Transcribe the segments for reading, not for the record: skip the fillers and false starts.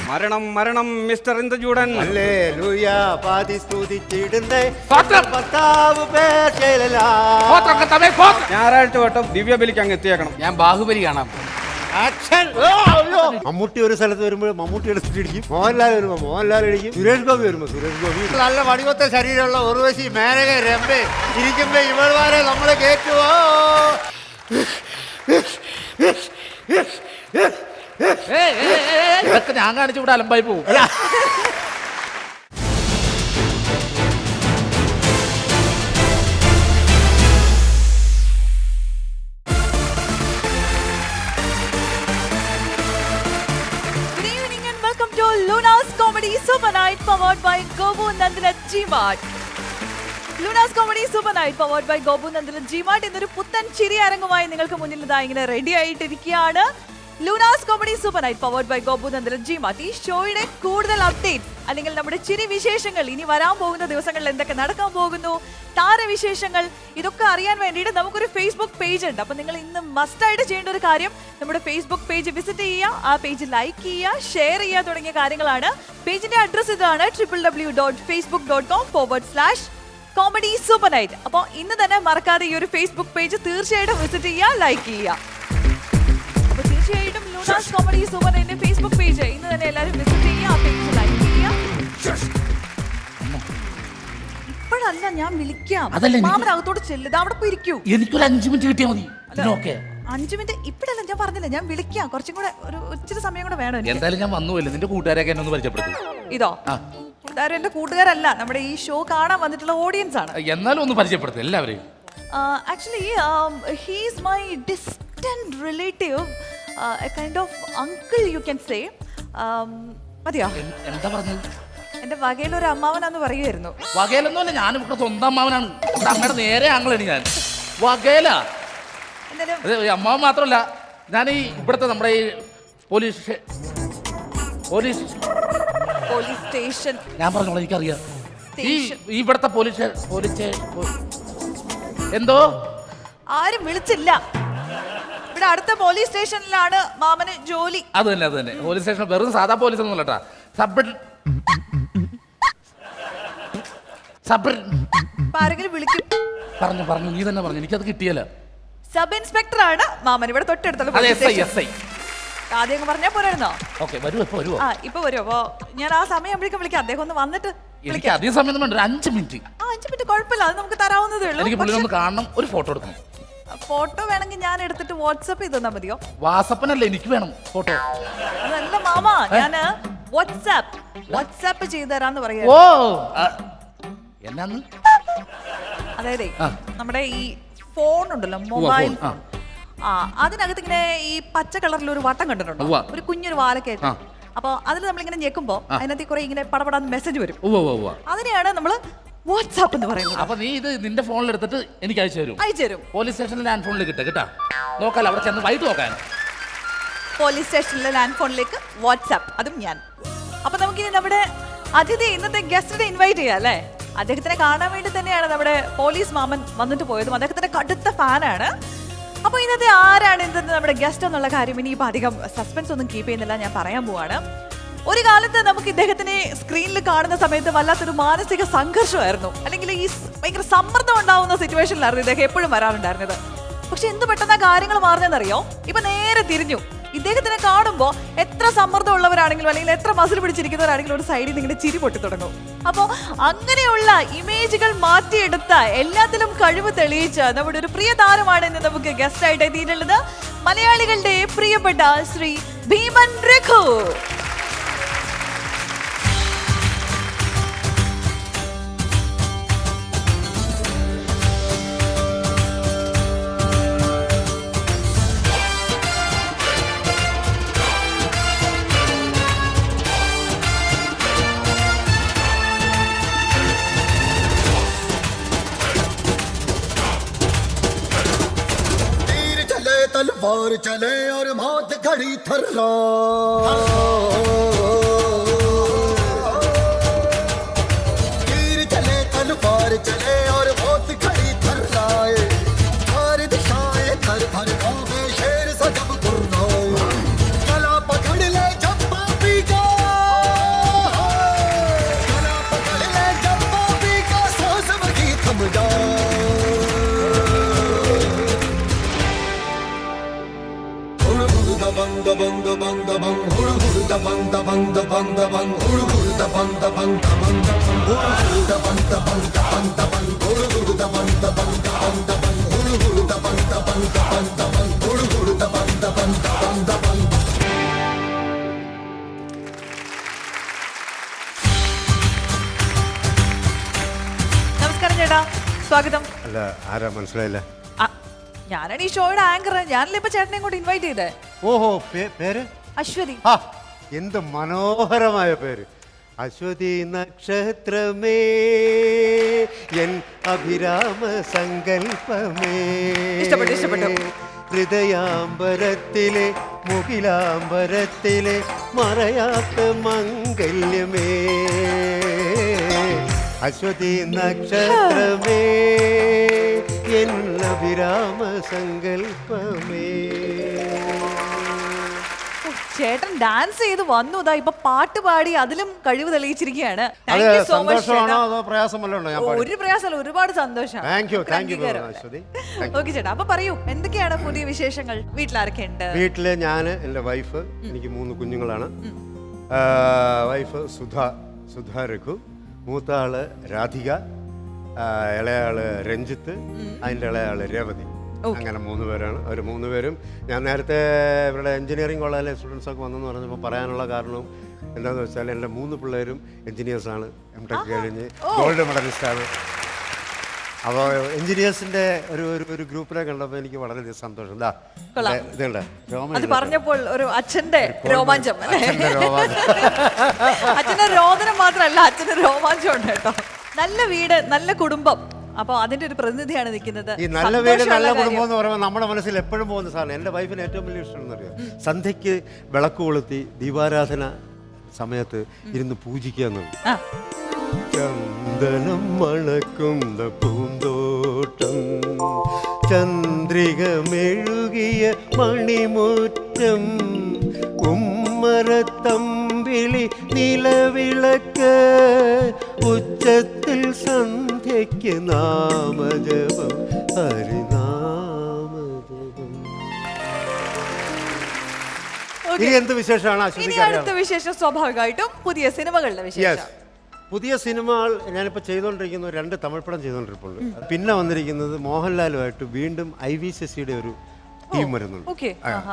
മരണം മരണം mister ഇന്ദ്രചൂടൻ. Hallelujah പാതി സ്തുതിച്ചിടുന്നേ കർത്താവ് പേർച്ചയിലാ. ഞായറാഴ്ച വട്ടം ദിവ്യബലിക്ക് അങ്ങ് എത്തിയേക്കണം. ഞാൻ ബാഹുബലി കാണാം. മമ്മൂട്ടി ഒരു സ്ഥലത്ത് വരുമ്പോൾ മമ്മൂട്ടി എടുത്തിട്ടിരിക്കും, മോഹൻലാൽ വരുമ്പോ മോഹൻലാൽ ഇടിക്കും, സുരേഷ് ഗോപി വരുമ്പോ സുരേഷ് ഗോപി. നല്ല വടിവത്ത ശരീരമുള്ള ഉർവശി, മേനക, രംഭ ഇരിക്കുമ്പോ ഇവൾമാരെ നമ്മളെ കേറ്റുവോ? ഇതൊക്കെ ഞാൻ കാണിച്ചു ഇവിടെ അലമ്പായി പോകും. Luna's Comedy Super Night powered by Gobu Nandana G-Mart. Luna's Comedy Super Night powered by Gobu Nandana G-Mart എന്നൊരു പുത്തൻ ചിരി അരങ്ങുമായി നിങ്ങൾക്ക് മുന്നിൽ ഇതാ ഇങ്ങനെ ready ആയിട്ടിരിക്കുകയാണ്. Luna's Comedy Super Night powered by Gobu Nandana G-Mart. ഈ ഷോയുടെ കൂടുതൽ അപ്ഡേറ്റ് അല്ലെങ്കിൽ നമ്മുടെ ചിരി വിശേഷങ്ങൾ, ഇനി വരാൻ പോകുന്ന ദിവസങ്ങളിൽ എന്തൊക്കെ നടക്കാൻ പോകുന്നു, താരവിശേഷങ്ങൾ, ഇതൊക്കെ അറിയാൻ വേണ്ടിയിട്ട് നമുക്കൊരു ഫേസ്ബുക്ക് പേജ് ഉണ്ട്. അപ്പോൾ നിങ്ങൾ ഇന്ന് മസ്റ്റായിട്ട് ചെയ്യേണ്ട ഒരു കാര്യം നമ്മുടെ ഫേസ്ബുക്ക് പേജ് വിസിറ്റ് ചെയ്യുക, ആ പേജ് ലൈക്ക് ചെയ്യുക, ഷെയർ ചെയ്യുക തുടങ്ങിയ കാര്യങ്ങളാണ്. പേജിന്റെ അഡ്രസ് ഇതാണ് www.facebook.com/comedy super night. അപ്പോൾ ഇന്ന് തന്നെ മറക്കാതെ ഈ ഒരു ഫേസ്ബുക്ക് പേജ് തീർച്ചയായിട്ടും വിസിറ്റ് ചെയ്യുക, ലൈക്ക് ചെയ്യുക. അപ്പോൾ തീർച്ചയായിട്ടും ലൂണാസ് കോമഡി സൂപ്പർ നൈറ്റിന്റെ ഫേസ്ബുക്ക് പേജ് ഇന്ന് തന്നെ എല്ലാവരും വിസിറ്റ് ചെയ്യുക, ആ പേജ് ലൈക്ക് ചെയ്യുക. ഇപ്പോഴല്ല ഞാൻ വിളിക്കാം, മാമനകത്തോട് ചെല്ലുക, അവിടെ പോയി ഇരിക്കൂ. എനിക്കൊരു 5 മിനിറ്റ് കിട്ടിയാൽ മതി. 5 മിനിറ്റ് ഇപ്പഴല്ല, ഞാൻ പറഞ്ഞില്ല, ഞാൻ വിളിക്കാം. കുറച്ചും കൂടെ ഒരു ഇച്ചിരി സമയം കൂടെ വേണം. എന്തായാലും ഞാൻ വന്നുപോയില്ല, നിന്റെ കൂട്ടുകാരൊക്കെ എന്നെ ഒന്ന് പരിചയപ്പെടുത്തും. ഇതോ കൂട്ടുകാരും എന്റെ കൂട്ടുകാരല്ല, നമ്മുടെ ഈ ഷോ കാണാൻ വന്നിട്ടുള്ള ഓഡിയൻസ് ആണ്. എന്നാലും ഒന്ന് പരിചയപ്പെടുത്തും എല്ലാവരെയും. Actually he is my distant relative, A kind of uncle you can say. മതിയോ? എന്താ പറഞ്ഞത്? എന്റെ വകയിലൊരു അമ്മാവനാന്ന് പറയുമായിരുന്നു. വകയിലൊന്നുമല്ല, ഞാനും ഇവിടെ സ്വന്തം അമ്മാവനാണ്. അങ്ങയുടെ നേരെ ആങ്ങളാണ് ഞാൻ. വകയില അമ്മാവൻ മാത്രമല്ല, ഞാൻ ഈ ഇവിടുത്തെ നമ്മുടെ ഈ പോലീസ് സ്റ്റേഷൻ ഞാൻ പറഞ്ഞോളാം, എനിക്കറിയാം. ഈ ഇവിടുത്തെ പോലീസ് എന്തോ ആരും വിളിച്ചില്ല. ഇവിടെ അടുത്ത പോലീസ് സ്റ്റേഷനിലാണ് മാമന് ജോലി. അത് തന്നെ പോലീസ് സ്റ്റേഷൻ. വെറും സാധാ പോലീസ് ഒന്നും അല്ലട്ടാ, ആരെങ്കിലും വിളിക്കും. പറഞ്ഞു നീ തന്നെ പറഞ്ഞു, എനിക്കത് കിട്ടിയല്ല. സബ് ഇൻസ്പെക്ടർ ആണ് മാമൻ, ഇവിടെ തൊട്ടടുത്തുള്ള ആദ്യം പറഞ്ഞാ പോരായിരുന്നോ? ഇപ്പൊ വരുമോ? അപ്പൊ ഞാൻ ആ സമയം വിളിക്കാം. അദ്ദേഹം ഒന്ന് വന്നിട്ട് എനിക്ക് അധികം സമയം വേണ്ട, 5 മിനിറ്റ്. 5 മിനിറ്റ് കുഴപ്പമില്ല, അത് നമുക്ക് തരാവുന്നതേ ഉള്ളൂ. എനിക്ക് പുള്ളിയൊന്ന് കാണണം, ഒരു ഫോട്ടോ എടുക്കണം. ഫോട്ടോ വേണമെങ്കിൽ ഞാൻ എടുത്തിട്ട് വാട്സാപ്പ് ചെയ്ത് തന്നാ മതിയോ? വാട്സാപ്പിനല്ല, എനിക്ക് വേണം ഫോട്ടോ. അതല്ല മാമ, ഞാന് വാട്സാപ്പ് ചെയ്തു തരാന്ന് പറയാ. ഓ എന്നാന്ന്? അതായത് നമ്മുടെ ഈ ഫോൺ ഉണ്ടല്ലോ, മൊബൈൽ ഫോൺ, അതിനകത്ത് ഇങ്ങനെ ഈ പച്ച കളറിൽ ഒരു വട്ടം കണ്ടിട്ടുണ്ടോ? ഒരു കുഞ്ഞൊരു വാലൊക്കെ ആയിട്ട്. അപ്പൊ അതിൽ നമ്മളിങ്ങനെ ഞെക്കുമ്പോ അതിനകത്ത് കുറെ ഇങ്ങനെ പടപടാന്ന് മെസ്സേജ് വരും. അതിനെയാണ് നമ്മള് വാട്സാപ്പ് എന്ന് പറയുന്നത്. അപ്പൊ നീ ഇത് നിന്റെ ഫോണിൽ എടുത്തിട്ട് എനിക്ക് അയച്ചു തരും. പോലീസ് സ്റ്റേഷനിൽ ലാൻഡ് ഫോണിൽ കിട്ടാ നോക്കാലോ, അവിടെ ചെന്ന് വൈകിട്ട് നോക്കാൻ. പോലീസ് സ്റ്റേഷനിലെ ലാൻഡ് ഫോണിലേക്ക് വാട്സാപ്പ്, അതും ഞാൻ. അപ്പൊ നമുക്കിനി നമ്മുടെ അതിഥി, ഇന്നത്തെ ഗസ്റ്റിനെ ഇൻവൈറ്റ് ചെയ്യാം അല്ലേ? അദ്ദേഹത്തിനെ കാണാൻ വേണ്ടി തന്നെയാണ് നമ്മുടെ പോലീസ് മാമൻ വന്നിട്ട് പോയതും. അദ്ദേഹത്തിന്റെ കടുത്ത ഫാനാണ്. അപ്പൊ ഇന്നത്തെ ആരാണ് ഇന്നത്തെ നമ്മുടെ ഗസ്റ്റ് എന്നുള്ള കാര്യം ഇനിയിപ്പോൾ അധികം സസ്പെൻസ് ഒന്നും കീപ്പ് ചെയ്യുന്നില്ല, ഞാൻ പറയാൻ പോവാണ്. ഒരു കാലത്ത് നമുക്ക് ഇദ്ദേഹത്തിനെ സ്ക്രീനിൽ കാണുന്ന സമയത്ത് വല്ലാത്തൊരു മാനസിക സംഘർഷമായിരുന്നു, അല്ലെങ്കിൽ ഈ ഭയങ്കര സമ്മർദ്ദം ഉണ്ടാവുന്ന സിറ്റുവേഷനിലായിരുന്നു ഇദ്ദേഹം എപ്പോഴും വരാറുണ്ടായിരുന്നത്. പക്ഷെ എന്ത് പെട്ടെന്ന് കാര്യങ്ങൾ മാറുന്നതെന്നറിയോ? ഇപ്പൊ നേരെ തിരിഞ്ഞു. ഇദ്ദേഹത്തിനെ കാണുമ്പോൾ എത്ര സമ്മർദ്ദം ഉള്ളവരാണെങ്കിലും അല്ലെങ്കിൽ എത്ര മസിൽ പിടിച്ചിരിക്കുന്നവരാണെങ്കിലും ഒരു സൈഡിൽ നിന്ന് ഇങ്ങനെ ചിരി പൊട്ടി തുടങ്ങും. അപ്പോൾ അങ്ങനെയുള്ള ഇമേജുകൾ മാറ്റിയെടുത്ത, എല്ലാത്തിലും കഴിവ് തെളിയിച്ച നമ്മുടെ ഒരു പ്രിയ താരമാണ് ഇന്ന് നമുക്ക് ഗസ്റ്റ് ആയിട്ട് എത്തിയിട്ടുള്ളത്. മലയാളികളുടെ പ്രിയപ്പെട്ട ശ്രീ ഭീമൻ രഘു. तलवार चले और मौत घड़ी थर्रा, तीर चले तलवार चले और मौत घड़ी थर्राए, चार दिशाएं थर थर कांपे शेर सा जब गुर्राए, गला पकड़ ले जब पापी का നമസ്കാരം ചേട്ടാ, സ്വാഗതം. അല്ല ആരാ മനസ്സിലായില്ല? ആ, ഞാനാണ് ഈ ഷോയുടെ ആങ്കർ. ഞാനല്ലേ ഇപ്പൊ ചേട്ടനെ ഇങ്ങോട്ട് ഇൻവൈറ്റ് ചെയ്തേ. ഓഹോ, പേര് അശ്വതി. ആ, എന്ത് മനോഹരമായ പേര്. അശ്വതി നക്ഷത്രമേ എൻ അഭിരാമ സങ്കൽപ്പമേ, ഇഷ്ടപ്പെട്ടു. ഹൃദയാംബരത്തിലെ മുകിലാംബരത്തിലെ മറയാത്ത മംഗല്യമേ, അശ്വതി നക്ഷത്രമേ എൻ അഭിരാമ സങ്കൽപ്പമേ. ചേട്ടൻ ഡാൻസ് ചെയ്ത് വന്നു, ഇതാ ഇപ്പൊ പാട്ട് പാടി അതിലും കഴിവ് തെളിയിച്ചിരിക്കുകയാണ്. അത് Thank you so much, സന്തോഷമാണോ ചേട്ടാ. അതോ പ്രയാസമല്ലോ? ഞാൻ പാടി. ഒരു പ്രയാസമല്ല, ഒരുപാട് സന്തോഷം. Thank you Aswathy. ഓക്കെ ചേട്ടാ, അപ്പൊ പറയൂ എന്തൊക്കെയാണ് പുതിയ വിശേഷങ്ങൾ? വീട്ടിലാരൊക്കെ ഉണ്ട്? വീട്ടില് ഞാൻ, എൻ്റെ വൈഫ്, എനിക്ക് 3 കുഞ്ഞുങ്ങളാണ്. വൈഫ് സുധ രഘു, മൂത്ത ആള് രാധിക, ഇളയാള് രഞ്ജിത്ത്, അതിൻ്റെ ഇളയാള് രേവതി. അങ്ങനെ 3 പേരാണ്. അവർ 3 പേരും ഞാൻ നേരത്തെ ഇവരുടെ എഞ്ചിനീയറിംഗ് കോളേജിലെ സ്റ്റുഡൻസൊക്കെ വന്നെന്ന് പറഞ്ഞപ്പോൾ പറയാനുള്ള കാരണം എന്താണെന്ന് വെച്ചാൽ എൻ്റെ 3 പിള്ളേരും എഞ്ചിനീയേഴ്സാണ്. M.Tech കഴിഞ്ഞ് ഗോൾഡ് മെഡലിസ്റ്റാണ്. അപ്പോൾ എഞ്ചിനീയേഴ്സിൻ്റെ ഒരു ഗ്രൂപ്പിനെ കണ്ടപ്പോൾ എനിക്ക് വളരെയധികം സന്തോഷം. ഇതുണ്ട് അത് പറഞ്ഞപ്പോൾ ഒരു അച്ഛന്റെ രോമാഞ്ചം അല്ലേ? അച്ഛൻ്റെ രോമാഞ്ചം. അച്ഛന്റെ രോദനം മാത്രമല്ല, അച്ഛന്റെ രോമാഞ്ചം ഉണ്ട് കേട്ടോ. നല്ല വീട്, നല്ല കുടുംബം. അപ്പൊ അതിന്റെ ഒരു പ്രതിനിധിയാണ് നിൽക്കുന്നത്. ഈ നല്ല വീട് നല്ല കുടുംബം എന്ന് പറയുമ്പോൾ നമ്മുടെ മനസ്സിൽ എപ്പോഴും പോകുന്ന സാധനം, എൻ്റെ വൈഫിന് ഏറ്റവും വലിയ ഇഷ്ടം എന്നറിയാം, സന്ധ്യയ്ക്ക് വിളക്ക് കൊളുത്തി ദീപാരാധന സമയത്ത് ഇരുന്ന് പൂജിക്കുക എന്നുള്ളത്. ചന്ദനം മണക്കുന്ന പൂന്തോട്ടം, ചന്ദ്രിക മെഴുകിയ മണിമുറ്റം, ഉമ്മറത്തമ്പിളി നിലവിളക്ക്, ഉച്ചത്തിൽ സന്ധ്യയ്ക്ക് നാമജപം, ഹരിനാമജപം. ഇനി എന്ത് വിശേഷമാണ് ഇനി അശ്വതിക്ക് അടുത്ത അറിയാം? വിശേഷം സ്വാഭാവികമായിട്ടും പുതിയ സിനിമകളുടെ വിശേഷം. പുതിയ സിനിമകൾ ഞാനിപ്പോൾ ചെയ്തുകൊണ്ടിരിക്കുന്ന 2 തമിഴ് പടം ചെയ്തുകൊണ്ടിരിപ്പുള്ളൂ. പിന്നെ വന്നിരിക്കുന്നത് മോഹൻലാലുമായിട്ട് വീണ്ടും IV ശശിയുടെ ഒരു ടീം വരുന്നുണ്ട്.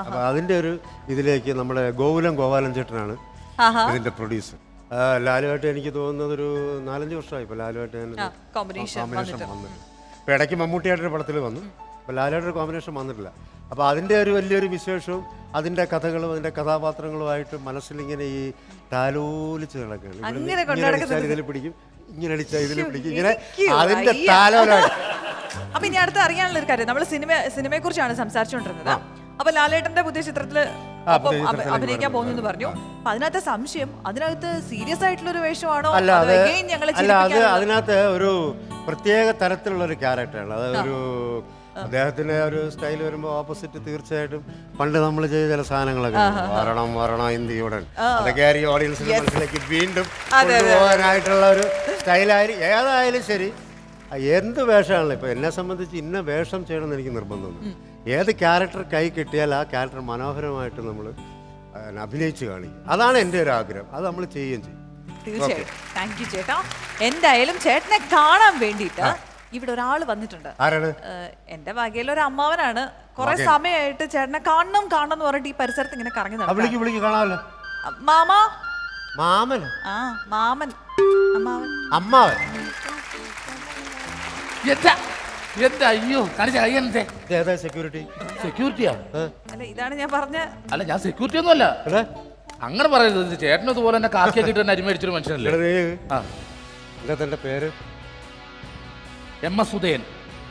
അപ്പോൾ അതിൻ്റെ ഒരു ഇതിലേക്ക് നമ്മുടെ ഗോകുലം ചേട്ടനാണ് ഇതിൻ്റെ പ്രൊഡ്യൂസർ. ലാലുമായിട്ട് എനിക്ക് തോന്നുന്നത് ഒരു 4-5 വർഷമായി ഇപ്പോൾ ലാലുമായിട്ട് ഞാൻ കോമ്പിനേഷൻ വന്നു. ഇപ്പോൾ ഇടയ്ക്ക് മമ്മൂട്ടിയായിട്ടൊരു പടത്തിൽ വന്നു. അപ്പോൾ ലാലുമായിട്ടൊരു കോമ്പിനേഷൻ വന്നിട്ടില്ല. അപ്പോൾ അതിൻ്റെ ഒരു വലിയൊരു വിശേഷവും അതിൻ്റെ കഥകളും അതിൻ്റെ കഥാപാത്രങ്ങളുമായിട്ട് മനസ്സിലിങ്ങനെ ഈ താലോലിച്ച് നടക്കുകയാണ്. ഇതിൽ പിടിക്കും, ഇങ്ങനെ അടിച്ചാൽ ഇതിൽ പിടിക്കും, ഇങ്ങനെ അതിൻ്റെ താലോലാണ്. അപ്പൊ ഇനി അടുത്ത് അറിയാനുള്ള ഒരു കാര്യം, നമ്മൾ സിനിമയെ കുറിച്ചാണ് സംസാരിച്ചുകൊണ്ടിരുന്നത്. അപ്പൊ ലാലേട്ടന്റെ പുതിയ ചിത്രത്തില് അഭിനയിക്കാൻ പോകുന്നു പറഞ്ഞു. അപ്പൊ അതിനകത്ത് സംശയം, അതിനകത്ത് സീരിയസ് ആയിട്ടുള്ള ഒരു വേഷമാണോ? അല്ല, അത് അതിനകത്ത് ഒരു പ്രത്യേക തരത്തിലുള്ള ഒരു ക്യാരക്ടറാണ്. അതൊരു അദ്ദേഹത്തിന്റെ ഒരു സ്റ്റൈൽ വരുമ്പോൾ ഓപ്പോസിറ്റ് തീർച്ചയായിട്ടും പണ്ട് നമ്മൾ ചെയ്ത ചില സാധനങ്ങളൊക്കെ വരണം ഇന്ത്യയുടൻ, അതൊക്കെ ആയിരിക്കും ഓഡിയൻസിന്റെ മനസ്സിലേക്ക് വീണ്ടും കൊണ്ടുപോകാനായിട്ടുള്ള ഒരു സ്റ്റൈലായി. ഏതായാലും ശരി, എന്ത് വേഷമാണല്ലോ. ഇപ്പൊ എന്നെ സംബന്ധിച്ച് ഇന്ന വേഷം ചെയ്യണമെന്ന് എനിക്ക് നിർബന്ധമൊന്നും. ഏത് ക്യാരക്ടർ കൈ കിട്ടിയാൽ ആ ക്യാരക്ടർ മനോഹരമായിട്ട് നമ്മൾ അഭിനയിച്ച് കാണിക്കും. അതാണ് എൻ്റെ ഒരു ആഗ്രഹം. അത് നമ്മൾ ചെയ്യുകയും ചെയ്യും. തീർച്ചയായും. താങ്ക് യു ചേട്ടാ. എന്തായാലും ചേട്ടനെ കാണാൻ വേണ്ടിയിട്ട് ഇവിടെ ഒരാൾ വന്നിട്ടുണ്ട്. ആരാണ്? എന്റെ വകയിൽ ഒരു അമ്മാവനാണ്. കുറെ സമയമായിട്ട് ചേട്ടനെ കാണണം എന്ന് പറഞ്ഞിട്ട് ഈ പരിസരത്ത് ഇങ്ങനെ കറങ്ങി നടക്കും. വിളിക്ക് കാണാമല്ലോ. മാമാ. മാമൻ? ആ, മാമൻ. അമ്മാവൻ. അയ്യോ സെക്യൂരിറ്റിയാ? അല്ല, ഇതാണ് ഞാൻ പറഞ്ഞ. അല്ല, ഞാൻ സെക്യൂരിറ്റി ഒന്നും അല്ല. അങ്ങനെ പറയരുത്. ചേട്ടനും ഇതുപോലെ തന്നെ കാക്കിയൊക്കെ ഇട്ട് തന്നെ അരിമേടിച്ചൊരു മനുഷ്യനല്ലേ. എന്താ തന്റെ പേര്? MS ഉദയൻ.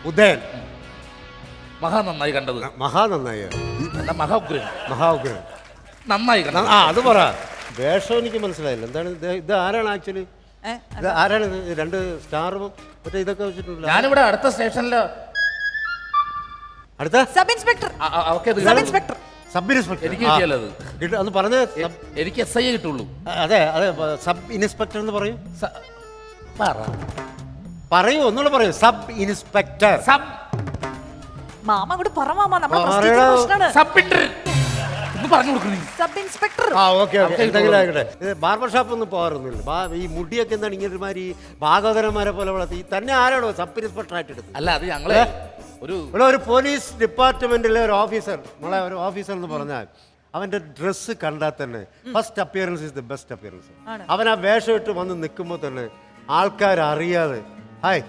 ഉദയൻ. മഹാ നന്നായി കണ്ടത്. മഹാ നന്നായി. മഹാ ഉഗ്രൻ. നന്നായി കണ്ടത്. അത് പറ. വേഷം എനിക്ക് മനസ്സിലായില്ല. എന്താണ് ഇത്? ആരാണ് ആക്ച്വലി? ഇത് ആരാണ്? 2 സ്റ്റാറും മറ്റേ ഇതൊക്കെ വെച്ചിട്ടുണ്ട്. ഞാനിവിടെ അടുത്ത സ്റ്റേഷനില് അടുത്ത സബ് ഇൻസ്പെക്ടർ. Sub inspector. എനിക്ക് കിട്ടിയല്ലത്. അന്ന് പറഞ്ഞ എനിക്ക് SI കിട്ടുള്ളൂ. അതെ സബ് ഇൻസ്പെക്ടർ എന്ന് പറയൂ. പറയൂ, ഒന്നുകൂടെ പറയൂ. Sub inspector. സബ് മാമ അങ്ങോട്ട് പറ മാമ, നമ്മുടെ പ്രശ്നമാണ്. Sub inspector. പറഞ്ഞു കൊടുക്കണേ. Sub inspector. ആ ഓക്കെ ഓക്കെ എന്തെങ്കിലും ആയിക്കോട്ടെ. ഇത് ബാർബർ ഷോപ്പ് ഒന്നും പോകാറൊന്നുമില്ല. ഈ മുടിയൊക്കെ എന്താണ് ഇങ്ങനെ ഒരുമാതിരി ഭാഗവതരന്മാരെ പോലെ വളർത്തി തന്നെ ആരാണോ സബ് ഇൻസ്പെക്ടർ ആയിട്ട് എടുത്തത്? അല്ല അത് ഞങ്ങള് ഒരു ഇവിടെ ഒരു പോലീസ് ഡിപ്പാർട്ട്മെന്റിലെ ഒരു ഓഫീസർ, നമ്മളെ ഒരു ഓഫീസർ എന്ന് പറഞ്ഞാൽ അവന്റെ ഡ്രസ്സ് കണ്ടാൽ തന്നെ first appearance is the best appearance. അവൻ ആ വേഷം ഇട്ട് വന്ന് നിൽക്കുമ്പോൾ തന്നെ ആൾക്കാർ അറിയാതെ ഹായ്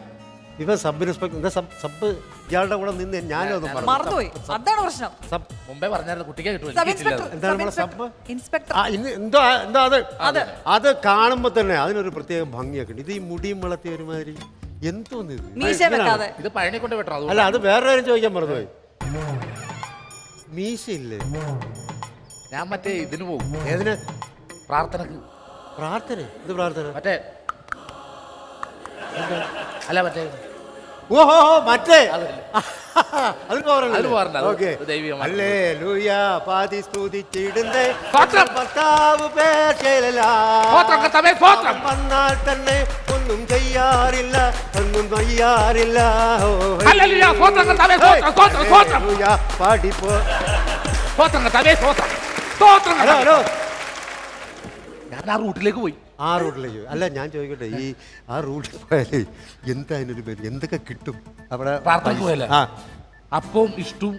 ഇവൻ സബ് ഇൻസ്പെക്ടർ സബ് ഇയാളുടെ കൂടെ നിന്ന് ഞാനും ഒന്ന് മറന്നുപോയി, അതാണ് പ്രശ്നം. മുമ്പേ പറഞ്ഞായിരുന്നു കുട്ടിക്ക് കിട്ടും. Sub inspector. എന്താണ് നമ്മളെ സബ് ഇൻസ്പെക്ടർ. എന്തോ അത് കാണുമ്പോൾ തന്നെ അതിനൊരു പ്രത്യേക ഭംഗിയൊക്കെ ഉണ്ട്. ഇത് ഈ മുടിയും വളർത്തിയ ഒരുമാതിരി എന്തോന്ന് ഇത്? മീശ വെക്കാതെ. ഇത് പഴനി കൊണ്ട് വെട്ടണം. അല്ല അത് വേറെ കാര്യം ചോദിക്കാൻ മറന്നുപോയി. മീശയില്ലേ? ഞാൻ മറ്റേ ഇതിന് പോകും. ഏതിന്? പ്രാർത്ഥനക്ക്. പ്രാർത്ഥന? ഇത് പ്രാർത്ഥന മറ്റേ അല്ല മറ്റേ ഓഹോ മറ്റേ അതല്ലേ. അതിൽ പോകാറുണ്ട്. അതിൽ പോകാറുണ്ട്. അത് ഓക്കെ. ദൈവികമാണ്. ഹല്ലേലൂയ പാതി സ്തുതിച്ചിടുന്നേ സ്തോത്രം. ഭർത്താവ് സ്തോത്രം കർത്താവേ, സ്തോത്രം. വന്നാൽ തന്നെ ഒന്നും ചെയ്യാറില്ല ഒന്നും ചെയ്യാറില്ല. ഹല്ലേലൂയ, സ്തോത്രം കർത്താവേ, സ്തോത്രം, സ്തോത്രം, സ്തോത്രം. ഹല്ലേലൂയ പാടിപ്പോ. സ്തോത്രം കർത്താവേ, സ്തോത്രം, സ്തോത്രം. ഹലോ ഹലോ ഞാൻ ആ റൂട്ടിലേക്ക് പോയി. ആ റൂട്ടിലേക്ക് അല്ല ഞാൻ ചോദിക്കട്ടെ, ഈ ആ റൂട്ടിൽ പോയാലേ എന്താ അതിനൊരു പേര്, എന്തൊക്കെ കിട്ടും അവിടെ? പ്രാർത്ഥനക്ക് പോയല്ലേ? ആ അപ്പവും ഇഷ്ടവും